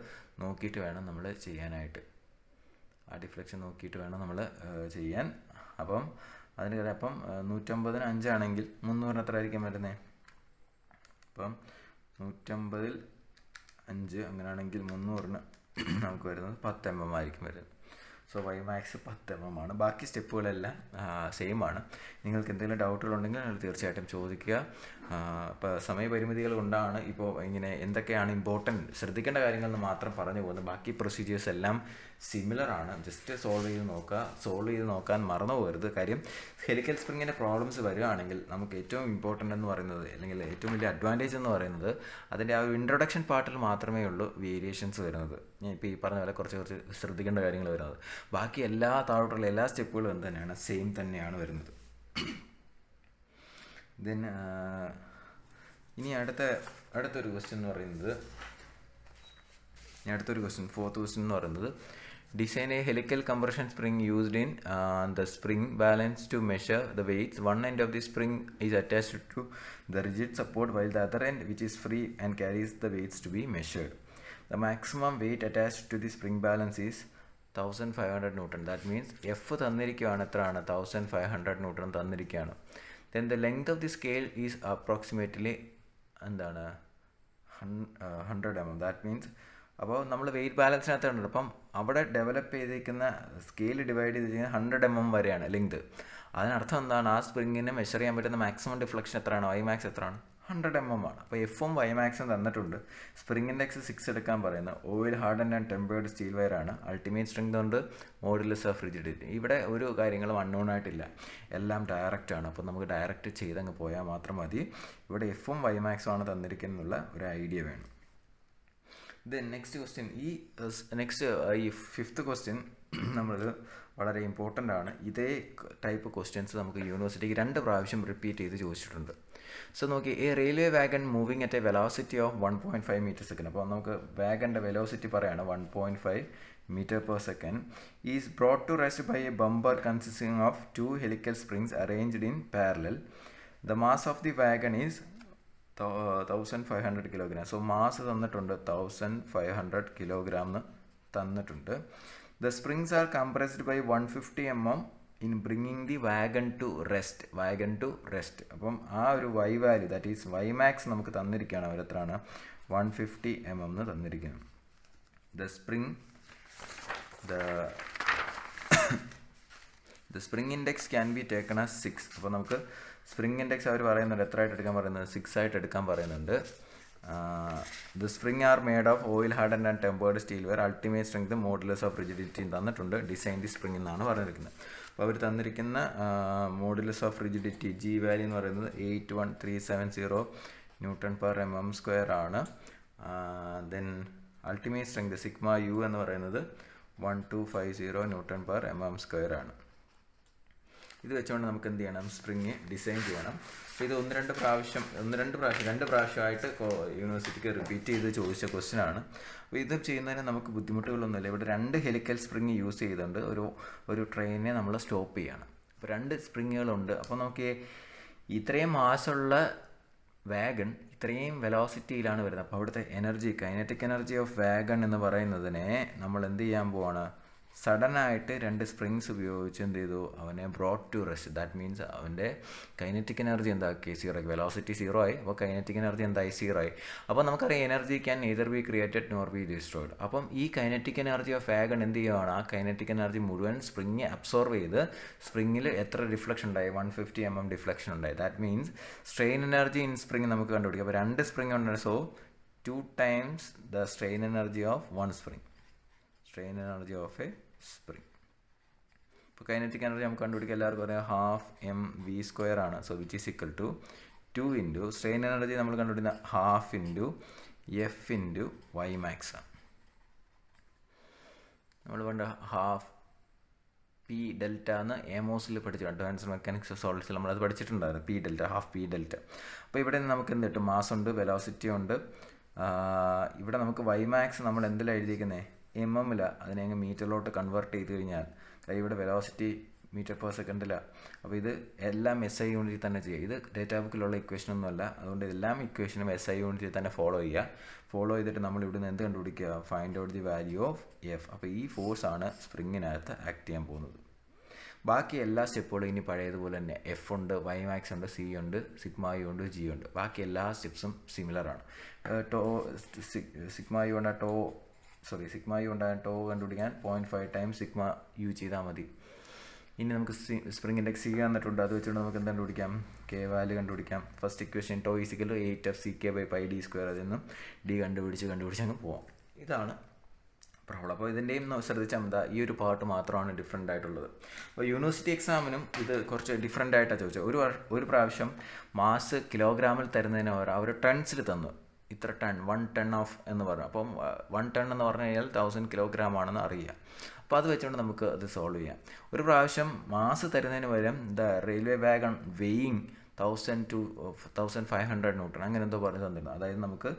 നോക്കിയിട്ട് വേണം നമ്മൾ ചെയ്യാനായിട്ട്. ആ ഡിഫ്ലക്ഷൻ നോക്കിയിട്ട് വേണം നമ്മൾ ചെയ്യാൻ. അപ്പം അതിന് അപ്പം 150 5 ആണെങ്കിൽ 300 എത്ര ആയിരിക്കും വരുന്നത്? അപ്പം 150 5 അങ്ങനെയാണെങ്കിൽ 300 നമുക്ക് വരുന്നത് 10 mm ആയിരിക്കും വരുന്നത്. സോ വൈ മാക്സ് 10 mm ആണ്. ബാക്കി സ്റ്റെപ്പുകളെല്ലാം സെയിം ആണ്. നിങ്ങൾക്ക് എന്തെങ്കിലും ഡൗട്ടുകളുണ്ടെങ്കിൽ നിങ്ങൾ തീർച്ചയായിട്ടും ചോദിക്കുക. ഇപ്പോൾ സമയപരിമിതികൾ കൊണ്ടാണ് ഇപ്പോൾ ഇങ്ങനെ എന്തൊക്കെയാണ് ഇമ്പോർട്ടൻറ്റ് ശ്രദ്ധിക്കേണ്ട കാര്യങ്ങളെന്ന് മാത്രം പറഞ്ഞു പോകുന്നത്. ബാക്കി പ്രൊസീജിയേഴ്സ് എല്ലാം സിമിലർ ആണ്. ജസ്റ്റ് സോൾവ് ചെയ്ത് നോക്കാൻ മറന്നു പോകരുത്. കാര്യം ഹെലിക്കൽ സ്പ്രിങ്ങിൻ്റെ പ്രോബ്ലംസ് വരികയാണെങ്കിൽ നമുക്ക് ഏറ്റവും ഇമ്പോർട്ടൻ്റ് എന്ന് പറയുന്നത്, അല്ലെങ്കിൽ ഏറ്റവും വലിയ അഡ്വാൻറ്റേജ് എന്ന് പറയുന്നത് അതിൻ്റെ ആ ഒരു ഇൻട്രൊഡക്ഷൻ പാർട്ടിൽ മാത്രമേ ഉള്ളൂ വേരിയേഷൻസ് വരുന്നത്. ഞാൻ ഇപ്പോൾ ഈ പറഞ്ഞ പോലെ കുറച്ച് ശ്രദ്ധിക്കേണ്ട കാര്യങ്ങൾ വരുന്നത്. ബാക്കി എല്ലാ താഴോട്ടുള്ള എല്ലാ സ്റ്റെപ്പുകളും എന്ത് തന്നെയാണ്? സെയിം തന്നെയാണ് വരുന്നത്. ദെൻ ഇനി അടുത്തൊരു ക്വസ്റ്റ്യൻ എന്ന് പറയുന്നത്, ഫോർത്ത് ക്വസ്റ്റ്യൻ എന്ന് പറയുന്നത്, design A helical compression spring used in the spring balance to measure the weights. One end of the spring is attached to the rigid support while the other end, which is free and carries the weights to be measured. The maximum weight attached to the spring balance is 1500 Newton. That means F തന്നിരിക്കുകയാണ് എത്രയാണ്? 1500 Newton തന്നിരിക്കുകയാണ്. Then the length of the scale is approximately 100 mm. That means അപ്പോൾ നമ്മൾ wait ബാലൻസിനകത്തുണ്ട്. അപ്പം അവിടെ develop ചെയ്തിരിക്കുന്ന scale divide ചെയ്തിരിക്കുന്നത് 100 mm വരെയാണ് ലെങ്ത്. അതിനർത്ഥം എന്താണ്? ആ സ്പ്രിങ്ങിനെ മെഷർ ചെയ്യാൻ പറ്റുന്ന മാക്സിമം ഡിഫ്ലക്ഷൻ എത്രയാണ്? വൈ മാക്സ് എത്രയാണ്? 100 mm ആണ്. അപ്പോൾ എഫും വൈ മാക്സും തന്നിട്ടുണ്ട്. സ്പ്രിംഗ് ഇൻഡെക്സ് 6 എടുക്കാൻ പറയുന്നത്. Oil hardened and tempered steel wire ആണ്. അൾട്ടിമേറ്റ് സ്ട്രെങ്ത് ഉണ്ട്, മോഡുലസ് ഓഫ് റിജിഡിറ്റി. ഇവിടെ ഒരു കാര്യങ്ങളും അൺനോൺ ആയിട്ടില്ല, എല്ലാം ഡയറക്റ്റ് ആണ്. അപ്പോൾ നമുക്ക് ഡയറക്റ്റ് ചെയ്തങ്ങ് പോയാൽ മാത്രം മതി. ഇവിടെ എഫും വൈ മാക്സും ആണ് തന്നിരിക്കുന്നുള്ള ഒരു ഐഡിയ വേണം. ദെൻ നെക്സ്റ്റ് ക്വസ്റ്റ്യൻ, ഈ ഫിഫ്ത്ത് ക്വസ്റ്റ്യൻ നമ്മൾ വളരെ ഇമ്പോർട്ടൻ്റ് ആണ്. ഇതേ ടൈപ്പ് ക്വസ്റ്റ്യൻസ് നമുക്ക് യൂണിവേഴ്സിറ്റിക്ക് 2 പ്രാവശ്യം റിപ്പീറ്റ് ചെയ്ത് ചോദിച്ചിട്ടുണ്ട്. സോ നോക്കി, a railway wagon moving at a velocity of 1.5 m/s. അപ്പോൾ നമുക്ക് വാഗണിൻ്റെ വെലോസിറ്റി പറയാണ് 1.5 m/s is brought to rest by a bumper consisting of 2 helical springs arranged in parallel. The mass of the wagon is 1500 kg. So mass തന്നിട്ടുണ്ട് 1500 kg തന്നിട്ടുണ്ട്. The springs are compressed by 150 mm in bringing the wagon to rest. അപ്പം ആ ഒരു y value, that is y max നമുക്ക് തന്നിരിക്കുകയാണ്. അവർ എത്രയാണ്? 150 mm എന്ന് തന്നിരിക്കുകയാണ്. The spring the spring index can be taken as 6. അപ്പോൾ നമുക്ക് സ്പ്രിംഗ് ഇൻഡെക്സ് അവർ പറയുന്നുണ്ട്, എത്ര ആയിട്ട് എടുക്കാൻ പറയുന്നത്, 6 ആയിട്ട് എടുക്കാൻ പറയുന്നുണ്ട്. The spring are made of oil hardened and tempered steel where ultimate strength modulus of rigidity തന്നിട്ടുണ്ട്. ഡിസൈൻ ദി സ്പ്രിംഗ് എന്നാണ് പറഞ്ഞിരിക്കുന്നത്. അപ്പോൾ അവർ തന്നിരിക്കുന്ന modulus of rigidity G value എന്ന് പറയുന്നത് 81370 ന്യൂട്ടൺ പെർ mm² ആണ്. Then ultimate strength sigma U എന്ന് പറയുന്നത് 1250 ന്യൂട്ടൺ പെർ mm² ആണ്. ഇത് വെച്ചുകൊണ്ട് നമുക്ക് എന്ത് ചെയ്യണം, സ്പ്രിങ് ഡിസൈൻ ചെയ്യണം. അപ്പോൾ ഇത് രണ്ട് പ്രാവശ്യമായിട്ട് യൂണിവേഴ്സിറ്റിക്ക് റിപ്പീറ്റ് ചെയ്ത് ചോദിച്ച ക്വസ്റ്റ്യൻ ആണ്. അപ്പോൾ ഇത് ചെയ്യുന്നതിന് നമുക്ക് ബുദ്ധിമുട്ടുകളൊന്നുമില്ല. ഇവിടെ 2 ഹെലിക്കൽ സ്പ്രിങ് യൂസ് ചെയ്തുകൊണ്ട് ഒരു ട്രെയിനിനെ നമ്മൾ സ്റ്റോപ്പ് ചെയ്യാണ്. അപ്പോൾ 2 സ്പ്രിങ്ങുകളുണ്ട്. അപ്പോൾ നമുക്ക് ഇത്രയും മാസമുള്ള വാഗൺ ഇത്രയും വെലോസിറ്റിയിലാണ് വരുന്നത്. അപ്പോൾ അവിടുത്തെ energy, kinetic energy of wagon എന്ന് പറയുന്നതിനെ നമ്മൾ എന്ത് ചെയ്യാൻ പോവാണ്, സഡനായിട്ട് 2 സ്പ്രിങ്സ് ഉപയോഗിച്ച് എന്ത് ചെയ്തു, അവനെ brought to rest. That means അവൻ്റെ കൈനറ്റിക് എനർജി എന്താക്കി, 0 ആയി. വെലോസിറ്റി 0 ആയി. അപ്പോൾ കൈനറ്റിക് എനർജി എന്തായി, 0 ആയി. അപ്പോൾ നമുക്കറിയാം energy can neither be created nor B destroyed. അപ്പം ഈ കൈനറ്റിക് എനർജി ഓഫ് വാഗൺ എന്ത് ചെയ്യുകയാണ്, ആ കൈനറ്റിക് എനർജി മുഴുവൻ സ്പ്രിങ് അബ്സോർവ് ചെയ്ത് സ്പ്രിങ്ങിൽ എത്ര ഡിഫ്ലക്ഷൻ ഉണ്ടായി, 150 mm ഡിഫ്ലക്ഷൻ ഉണ്ടായി. That means strain energy in spring നമുക്ക് കണ്ടുപിടിക്കാം. അപ്പോൾ 2 സ്പ്രിങ് ഉണ്ട്. So 2 times the strain energy of 1 spring. Strain energy of a spring. ഇപ്പോൾ കൈനറ്റിക് എനർജി നമുക്ക് കണ്ടുപിടിക്കുക, എല്ലാവർക്കും പറയാം 12 mv² ആണ്. So which is equal to 2 into strain energy നമ്മൾ കണ്ടുപിടിക്കുന്ന 12 into F into Y max ആണ്. നമ്മൾ പണ്ട് ഹാഫ് പി ഡെൽറ്റ എന്ന് എമോസിൽ പഠിച്ചു, അഡ്വാൻസ്ഡ് മെക്കാനിക്സ് ഓഫ് സോളിഡ്സിൽ നമ്മളത് പഠിച്ചിട്ടുണ്ടായിരുന്നു. P delta, half P delta. അപ്പോൾ ഇവിടെ നമുക്ക് എന്ത് കിട്ടും, മാസ് ഉണ്ട്, വെലോസിറ്റി ഉണ്ട്. ഇവിടെ നമുക്ക് വൈ മാക്സ് നമ്മൾ എന്തിലാണ് എഴുതിയിരിക്കുന്നത്, MM-ല. അതിനെ അങ്ങ് മീറ്ററിലോട്ട് കൺവേർട്ട് ചെയ്ത് കഴിഞ്ഞാൽ, ഇവിടെ വെലോസിറ്റി മീറ്റർ പെർ സെക്കൻഡിലാണ്. അപ്പോൾ ഇത് എല്ലാം SI യൂണിറ്റിൽ തന്നെ ചെയ്യുക. ഇത് ഡേറ്റാ ബുക്കിലുള്ള ഇക്വേഷൻ ഒന്നുമല്ല. അതുകൊണ്ട് എല്ലാം ഇക്വേഷനും SI യൂണിറ്റിൽ തന്നെ ഫോളോ ചെയ്യുക. ഫോളോ ചെയ്തിട്ട് നമ്മൾ ഇവിടുന്ന് എന്ത് കണ്ടുപിടിക്കുക, find out the value of F. അപ്പോൾ ഈ ഫോഴ്സ് ആണ് സ്പ്രിങ്ങിനകത്ത് ആക്ട് ചെയ്യാൻ പോകുന്നത്. ബാക്കി എല്ലാ സ്റ്റെപ്പുകളും ഇനി പഴയതുപോലെ തന്നെ എഫ് ഉണ്ട്, വൈ മാക്സ് ഉണ്ട്, സി ഉണ്ട്, സിഗ്മ യു ഉണ്ട്, ജി ഉണ്ട്. ബാക്കി എല്ലാ സ്റ്റെപ്സും സിമിലറാണ്. സിഗ്മ യു ഉണ്ടായ ടോ കണ്ടുപിടിക്കാൻ 0.5 times സിഗ്മ യു ചെയ്താൽ മതി. ഇനി നമുക്ക് സ്പ്രിംഗ് ഇൻഡെക്സ് സി തന്നിട്ടുണ്ട്. അത് വെച്ചുകൊണ്ട് നമുക്ക് എന്ത് കണ്ടുപിടിക്കാം, കെ വാല്യൂ കണ്ടുപിടിക്കാം. First equation tau is equal to 8fck/πd² അതിൽ നിന്നും ഡി കണ്ടുപിടിച്ച് അങ്ങ് പോവാം. ഇതാണ് പ്രോബ്ലം. അപ്പോൾ ഇതിൻ്റെയും ശ്രദ്ധിച്ചാൽ മതി, ഈ ഒരു പാർട്ട് മാത്രമാണ് ഡിഫറെൻ്റ് ആയിട്ടുള്ളത്. അപ്പോൾ യൂണിവേഴ്സിറ്റി എക്സാമിനും ഇത് കുറച്ച് ഡിഫറെൻ്റ് ആയിട്ടാണ് ചോദിച്ചത്. ഒരു പ്രാവശ്യം മാസ് കിലോഗ്രാമിൽ തരുന്നതിന് അവർ ടൺസിൽ തന്നു. ഇത്ര ടൺ, 1 ton ഓഫ് എന്ന് പറഞ്ഞു. അപ്പം 1 ton എന്ന് പറഞ്ഞു കഴിഞ്ഞാൽ 1000 kilogram ആണെന്ന് അറിയാം. അപ്പോൾ അത് വെച്ചുകൊണ്ട് നമുക്ക് അത് സോൾവ് ചെയ്യാം. ഒരു പ്രാവശ്യം മാസ് തരുന്നതിന് പകരം railway wagon weighing 1000 to 1500 newton അങ്ങനെ എന്തോ പറഞ്ഞു തന്നിരുന്നു. അതായത് നമുക്ക്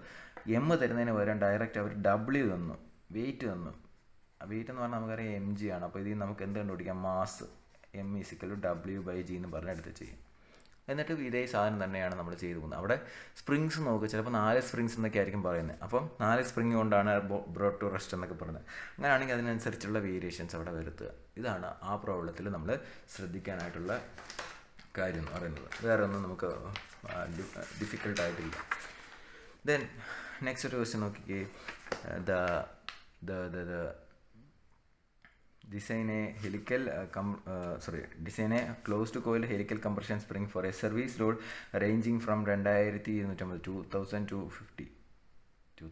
എം തരുന്നതിന് പകരം ഡയറക്റ്റ് അവർ W തന്നു, വെയിറ്റ് തന്നു. വെയിറ്റ് എന്ന് പറഞ്ഞാൽ നമുക്കറിയാം mg ആണ്. അപ്പോൾ ഇതിൽ നമുക്ക് എന്ത് കണ്ടുപിടിക്കാം, മാസ് M = W/g എന്ന് പറഞ്ഞെടുത്ത് ചെയ്യും. എന്നിട്ട് ഇതേ സാധനം തന്നെയാണ് നമ്മൾ ചെയ്തു പോകുന്നത്. അവിടെ സ്പ്രിങ്സ് നോക്കുക, ചിലപ്പോൾ 4 സ്പ്രിങ്സ് എന്നൊക്കെ ആയിരിക്കും പറയുന്നത്. അപ്പം 4 സ്പ്രിങ് കൊണ്ടാണ് ബ്രോട്ട് ടു റെസ്റ്റ് എന്നൊക്കെ പറയുന്നത്. അങ്ങനെയാണെങ്കിൽ അതിനനുസരിച്ചുള്ള വേരിയേഷൻസ് അവിടെ വരുത്തുക. ഇതാണ് ആ പ്രോബ്ലത്തിൽ നമ്മൾ ശ്രദ്ധിക്കാനായിട്ടുള്ള കാര്യം എന്ന് പറയുന്നത്. വേറെ ഒന്നും നമുക്ക് ഡിഫിക്കൽട്ടായിട്ടില്ല. ദെൻ നെക്സ്റ്റ് ഒരു ക്വസ്റ്റ്യൻ നോക്കിക്കേ. Design a closed coil helical compression spring for a service load ranging from 2250 to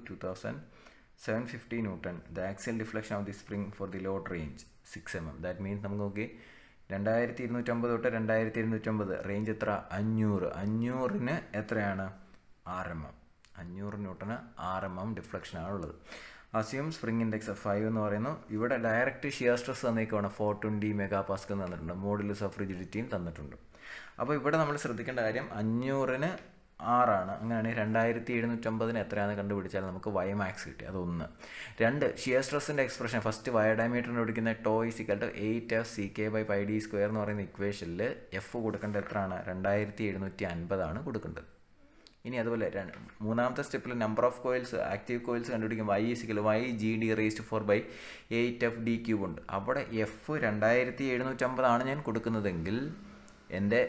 2750 Newton. The axial deflection of the spring for the load range 6 mm. That means നമുക്ക് നോക്കി 2250 തൊട്ട് 2250 range എത്ര, 500. 500-ന് എത്രയാണ്, 6 mm. 500 ന്യൂട്ടന് 6 mm ഡിഫ്ലക്ഷനാണുള്ളത്. Assume spring index 5 എന്ന് പറയുന്നു. ഇവിടെ ഡയറക്റ്റ് ഷിയർ സ്ട്രെസ് തന്നേക്കാണ് 420 MPa തന്നിട്ടുണ്ട്. മോഡുലസ് ഓഫ് റിജിഡിറ്റിയും തന്നിട്ടുണ്ട്. അപ്പോൾ ഇവിടെ നമ്മൾ ശ്രദ്ധിക്കേണ്ട കാര്യം 500-ന് 6ആണ്. അങ്ങനെയാണെങ്കിൽ 2750-ന് എത്രയാണെന്ന് കണ്ടുപിടിച്ചാൽ നമുക്ക് വൈ മാക്സ് കിട്ടി. അതൊന്ന്. 2 ഷിയർ സ്ട്രെസ്സിൻ്റെ എക്സ്പ്രഷൻ ഫസ്റ്റ് വയർ ഡയമീറ്ററിന് കൊടുക്കുന്ന to is equal to 8fck/πd² എന്ന് പറയുന്ന ഇക്വേഷനിൽ എഫ് കൊടുക്കേണ്ടത് എത്രയാണ്, 2750 കൊടുക്കേണ്ടത്. ഇനി അതുപോലെ മൂന്നാമത്തെ സ്റ്റെപ്പിൽ number of coils, active coils കണ്ടുപിടിക്കും. y = YGD⁻⁴/8fd³ ഉണ്ട്. അവിടെ എഫ് 2750 ഞാൻ കൊടുക്കുന്നതെങ്കിൽ എൻ്റെ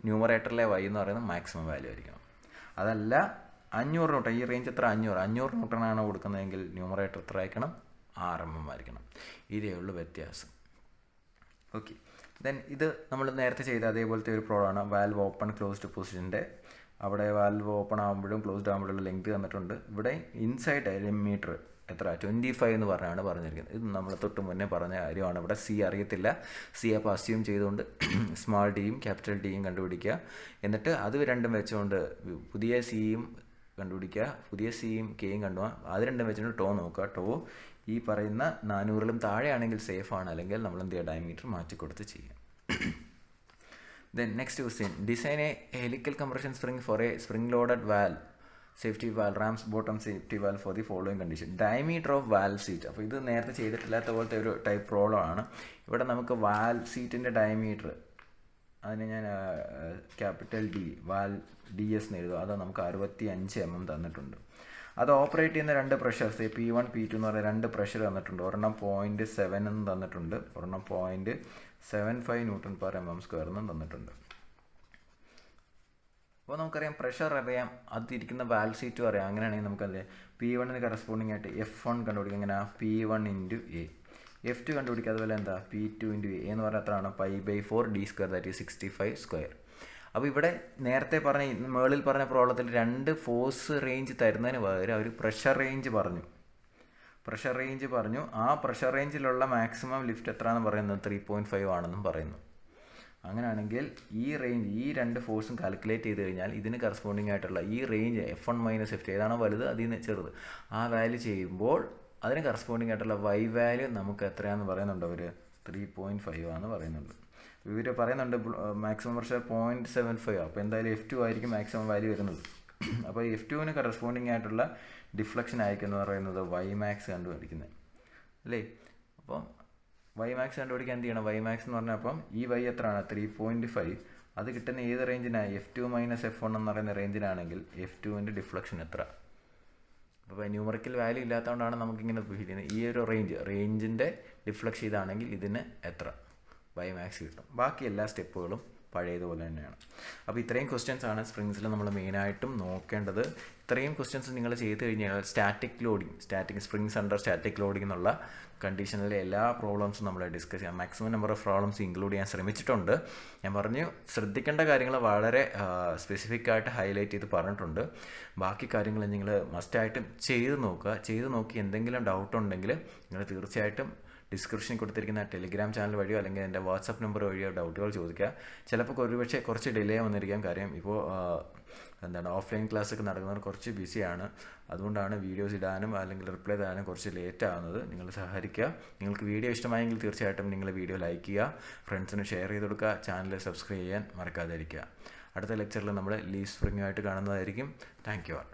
ന്യൂമറേറ്ററിലെ y എന്ന് പറയുന്നത് മാക്സിമം വാല്യൂ ആയിരിക്കണം. അതല്ല 500 ന്യൂട്ടൺ, ഈ റേഞ്ച് എത്ര, 500 ന്യൂട്ടണാണ് കൊടുക്കുന്നതെങ്കിൽ ന്യൂമറേറ്റർ എത്ര ആയിരിക്കണം, RMM ആയിരിക്കണം. ഇതേ ഉള്ളൂ വ്യത്യാസം. ഓക്കെ, ദെൻ ഇത് നമ്മൾ നേരത്തെ ചെയ്ത അതേപോലത്തെ ഒരു പ്രോബ്ലമാണ്. വാൽവ് ഓപ്പൺ ക്ലോസ്ഡ് പൊസിഷൻ്റെ അവിടെ വാൽവ് ഓപ്പൺ ആകുമ്പോഴും ക്ലോസ്ഡ് ആകുമ്പോഴുള്ള ലെങ്ത് തന്നിട്ടുണ്ട്. ഇവിടെ ഇൻസൈഡ് മീറ്റർ എത്ര 25 എന്ന് പറഞ്ഞിരിക്കുന്നത്. ഇത് നമ്മൾ തൊട്ട് മുന്നേ പറഞ്ഞ കാര്യമാണ്. ഇവിടെ സി അറിയത്തില്ല, സി അപ്പോൾ അസ്യൂം ചെയ്തുകൊണ്ട് സ്മാൾ ഡിയും ക്യാപിറ്റൽ ഡിയും കണ്ടുപിടിക്കുക. എന്നിട്ട് അത് രണ്ടും വെച്ചുകൊണ്ട് പുതിയ സിയും കണ്ടുപിടിക്കുക, പുതിയ സിയും കെയും അത് രണ്ടും വെച്ചുകൊണ്ട് ടോ നോക്കുക. ടോ ഈ പറയുന്ന 400-ലും താഴെയാണെങ്കിൽ സേഫാണ്, അല്ലെങ്കിൽ നമ്മൾ എന്ത് ചെയ്യുക, ഡയമീറ്റർ മാറ്റിക്കൊടുത്ത് ചെയ്യാം. Then next question, design a helical compression spring for a spring loaded valve, safety valve, ram's bottom safety valve for the following condition. Diameter of valve seat. അപ്പോൾ ഇത് നേരത്തെ ചെയ്തിട്ടില്ലാത്ത പോലത്തെ ഒരു ടൈപ്പ് പ്രോബ്ലം ആണ്. ഇവിടെ നമുക്ക് വാൽവ് സീറ്റിൻ്റെ ഡയമീറ്റർ, അതിന് ഞാൻ ക്യാപിറ്റൽ ഡി വാൽവ് DS എന്ന് എഴുതും. അത് നമുക്ക് 65 mm തന്നിട്ടുണ്ട്. അത് ഓപ്പറേറ്റ് ചെയ്യുന്ന രണ്ട് പ്രഷർസ് P1 P2 എന്ന് പറയുന്ന രണ്ട് പ്രഷർ തന്നിട്ടുണ്ട്. ഒരെണ്ണം 0.7 എന്ന് തന്നിട്ടുണ്ട്, ഒരെണ്ണം 0.75 Nm/mm² എന്നും തന്നിട്ടുണ്ട്. അപ്പോൾ നമുക്കറിയാം പ്രഷർ അറിയാം, അതിരിക്കുന്ന വാൽവ് സീറ്റും അറിയാം. അങ്ങനെയാണെങ്കിൽ നമുക്കറിയാം P1 കറസ്പോണ്ടിങ് ആയിട്ട് F1 കണ്ടുപിടിക്കുക. എങ്ങനെ P1 × A, F2 കണ്ടുപിടിക്കുക. അതുപോലെ എന്താ P2 × A എന്ന് പറഞ്ഞാൽ എത്രയാണ് π/4 d², ദാറ്റ് ഈസ് 65². അപ്പോൾ ഇവിടെ നേരത്തെ പറഞ്ഞ മുകളിൽ പറഞ്ഞ പ്രോബ്ലത്തിൽ രണ്ട് ഫോഴ്സ് റേഞ്ച് തരുന്നതിന് പകരം അവർ പ്രഷർ റേഞ്ച് പറഞ്ഞു. ആ പ്രഷർ റേഞ്ചിലുള്ള മാക്സിമം ലിഫ്റ്റ് എത്രയാണെന്ന് പറയുന്നത് 3.5 ആണെന്നും പറയുന്നു. അങ്ങനെയാണെങ്കിൽ ഈ റേഞ്ച്, ഈ രണ്ട് ഫോഴ്സും കാൽക്കുലേറ്റ് ചെയ്ത് കഴിഞ്ഞാൽ ഇതിന് കറസ്പോണ്ടിങ് ആയിട്ടുള്ള ഈ റേഞ്ച് F1 - F2 ഏതാണോ വലുത് അതിൽ നിന്ന് ചെറുത്, ആ വാല്യൂ ചെയ്യുമ്പോൾ അതിന് കറസ്പോണ്ടിങ് ആയിട്ടുള്ള Y വാല്യൂ നമുക്ക് എത്രയാണെന്ന് പറയുന്നുണ്ട്. അവർ 3.5 ആണെന്ന് പറയുന്നുണ്ട്. ഇവർ പറയുന്നുണ്ട് മാക്സിമം പ്രഷർ 0.75. അപ്പോൾ എന്തായാലും F2 ആയിരിക്കും മാക്സിമം വാല്യൂ വരുന്നത്. അപ്പോൾ F2-ന് കറസ്പോണ്ടിങ് ആയിട്ടുള്ള ഡിഫ്ലക്ഷൻ ആയിരിക്കും എന്ന് പറയുന്നത് Ymax കണ്ടുപിടിക്കുന്നത് അല്ലേ. അപ്പം Ymax കണ്ടുപിടിക്കാൻ എന്ത് ചെയ്യണം, Ymax എന്ന് പറഞ്ഞാൽ അപ്പം ഈ Y എത്രയാണ് 3.5. അത് കിട്ടുന്ന ഏത് റേഞ്ചിനാണ്, F2 - F1 എന്ന് പറയുന്ന റേഞ്ചിനാണെങ്കിൽ F2-ൻ്റെ ഡിഫ്ലക്ഷൻ എത്ര. അപ്പോൾ ന്യൂമറിക്കൽ വാല്യൂ ഇല്ലാത്തതുകൊണ്ടാണ് നമുക്കിങ്ങനെ ഫീൽ ഈ ഒരു റേഞ്ചിൻ്റെ ഡിഫ്ലക്ഷൻ ഇതാണെങ്കിൽ ഇതിന് എത്ര Ymax കിട്ടും. ബാക്കി എല്ലാ സ്റ്റെപ്പുകളും പഴയതുപോലെ തന്നെയാണ്. അപ്പോൾ ഇത്രയും ക്വസ്റ്റ്യൻസ് ആണ് സ്പ്രിങ്സിൽ നമ്മൾ മെയിനായിട്ടും നോക്കേണ്ടത്. ഇത്രയും ക്വസ്റ്റ്യൻസ് നിങ്ങൾ ചെയ്ത് കഴിഞ്ഞാൽ static springs under static loading എന്നുള്ള കണ്ടീഷനിലെ എല്ലാ പ്രോബ്ലംസും നമ്മൾ ഡിസ്കസ് ചെയ്യാം. Maximum number of problems include ചെയ്യാൻ ശ്രമിച്ചിട്ടുണ്ട്. ഞാൻ പറഞ്ഞു ശ്രദ്ധിക്കേണ്ട കാര്യങ്ങൾ വളരെ സ്പെസിഫിക് ആയിട്ട് ഹൈലൈറ്റ് ചെയ്ത് പറഞ്ഞിട്ടുണ്ട്. ബാക്കി കാര്യങ്ങൾ നിങ്ങൾ മസ്റ്റായിട്ടും ചെയ്ത് നോക്കി എന്തെങ്കിലും ഡൗട്ട് ഉണ്ടെങ്കിൽ നിങ്ങൾ തീർച്ചയായിട്ടും ഡിസ്ക്രിപ്ഷനിൽ കൊടുത്തിരിക്കുന്ന ടെലിഗ്രാം ചാനൽ വഴിയോ അല്ലെങ്കിൽ എൻ്റെ വാട്സപ്പ് നമ്പർ വഴിയോ ഡൗട്ടുകൾ ചോദിക്കുക. ചിലപ്പോൾ ഒരുപക്ഷെ കുറച്ച് ഡിലേ വന്നിരിക്കാം. കാര്യം ഇപ്പോൾ ഓഫ്ലൈൻ ക്ലാസ്സൊക്കെ നടക്കുന്നവർ കുറച്ച് ബിസിയാണ്. അതുകൊണ്ടാണ് വീഡിയോസ് ഇടാനും അല്ലെങ്കിൽ റിപ്ലൈ തരാനും കുറച്ച് ലേറ്റ് ആവുന്നത്. നിങ്ങൾ സഹകരിക്കുക. നിങ്ങൾക്ക് വീഡിയോ ഇഷ്ടമായെങ്കിൽ തീർച്ചയായിട്ടും നിങ്ങൾ വീഡിയോ ലൈക്ക് ചെയ്യുക, ഫ്രണ്ട്സിന് ഷെയർ ചെയ്ത് കൊടുക്കുക, ചാനൽ സബ്സ്ക്രൈബ് ചെയ്യാൻ മറക്കാതിരിക്കുക. അടുത്ത ലെക്ചറിൽ നമ്മൾ ലീഫ് സ്പ്രിങ്ങുമായിട്ട് കാണുന്നതായിരിക്കും. Thank you all.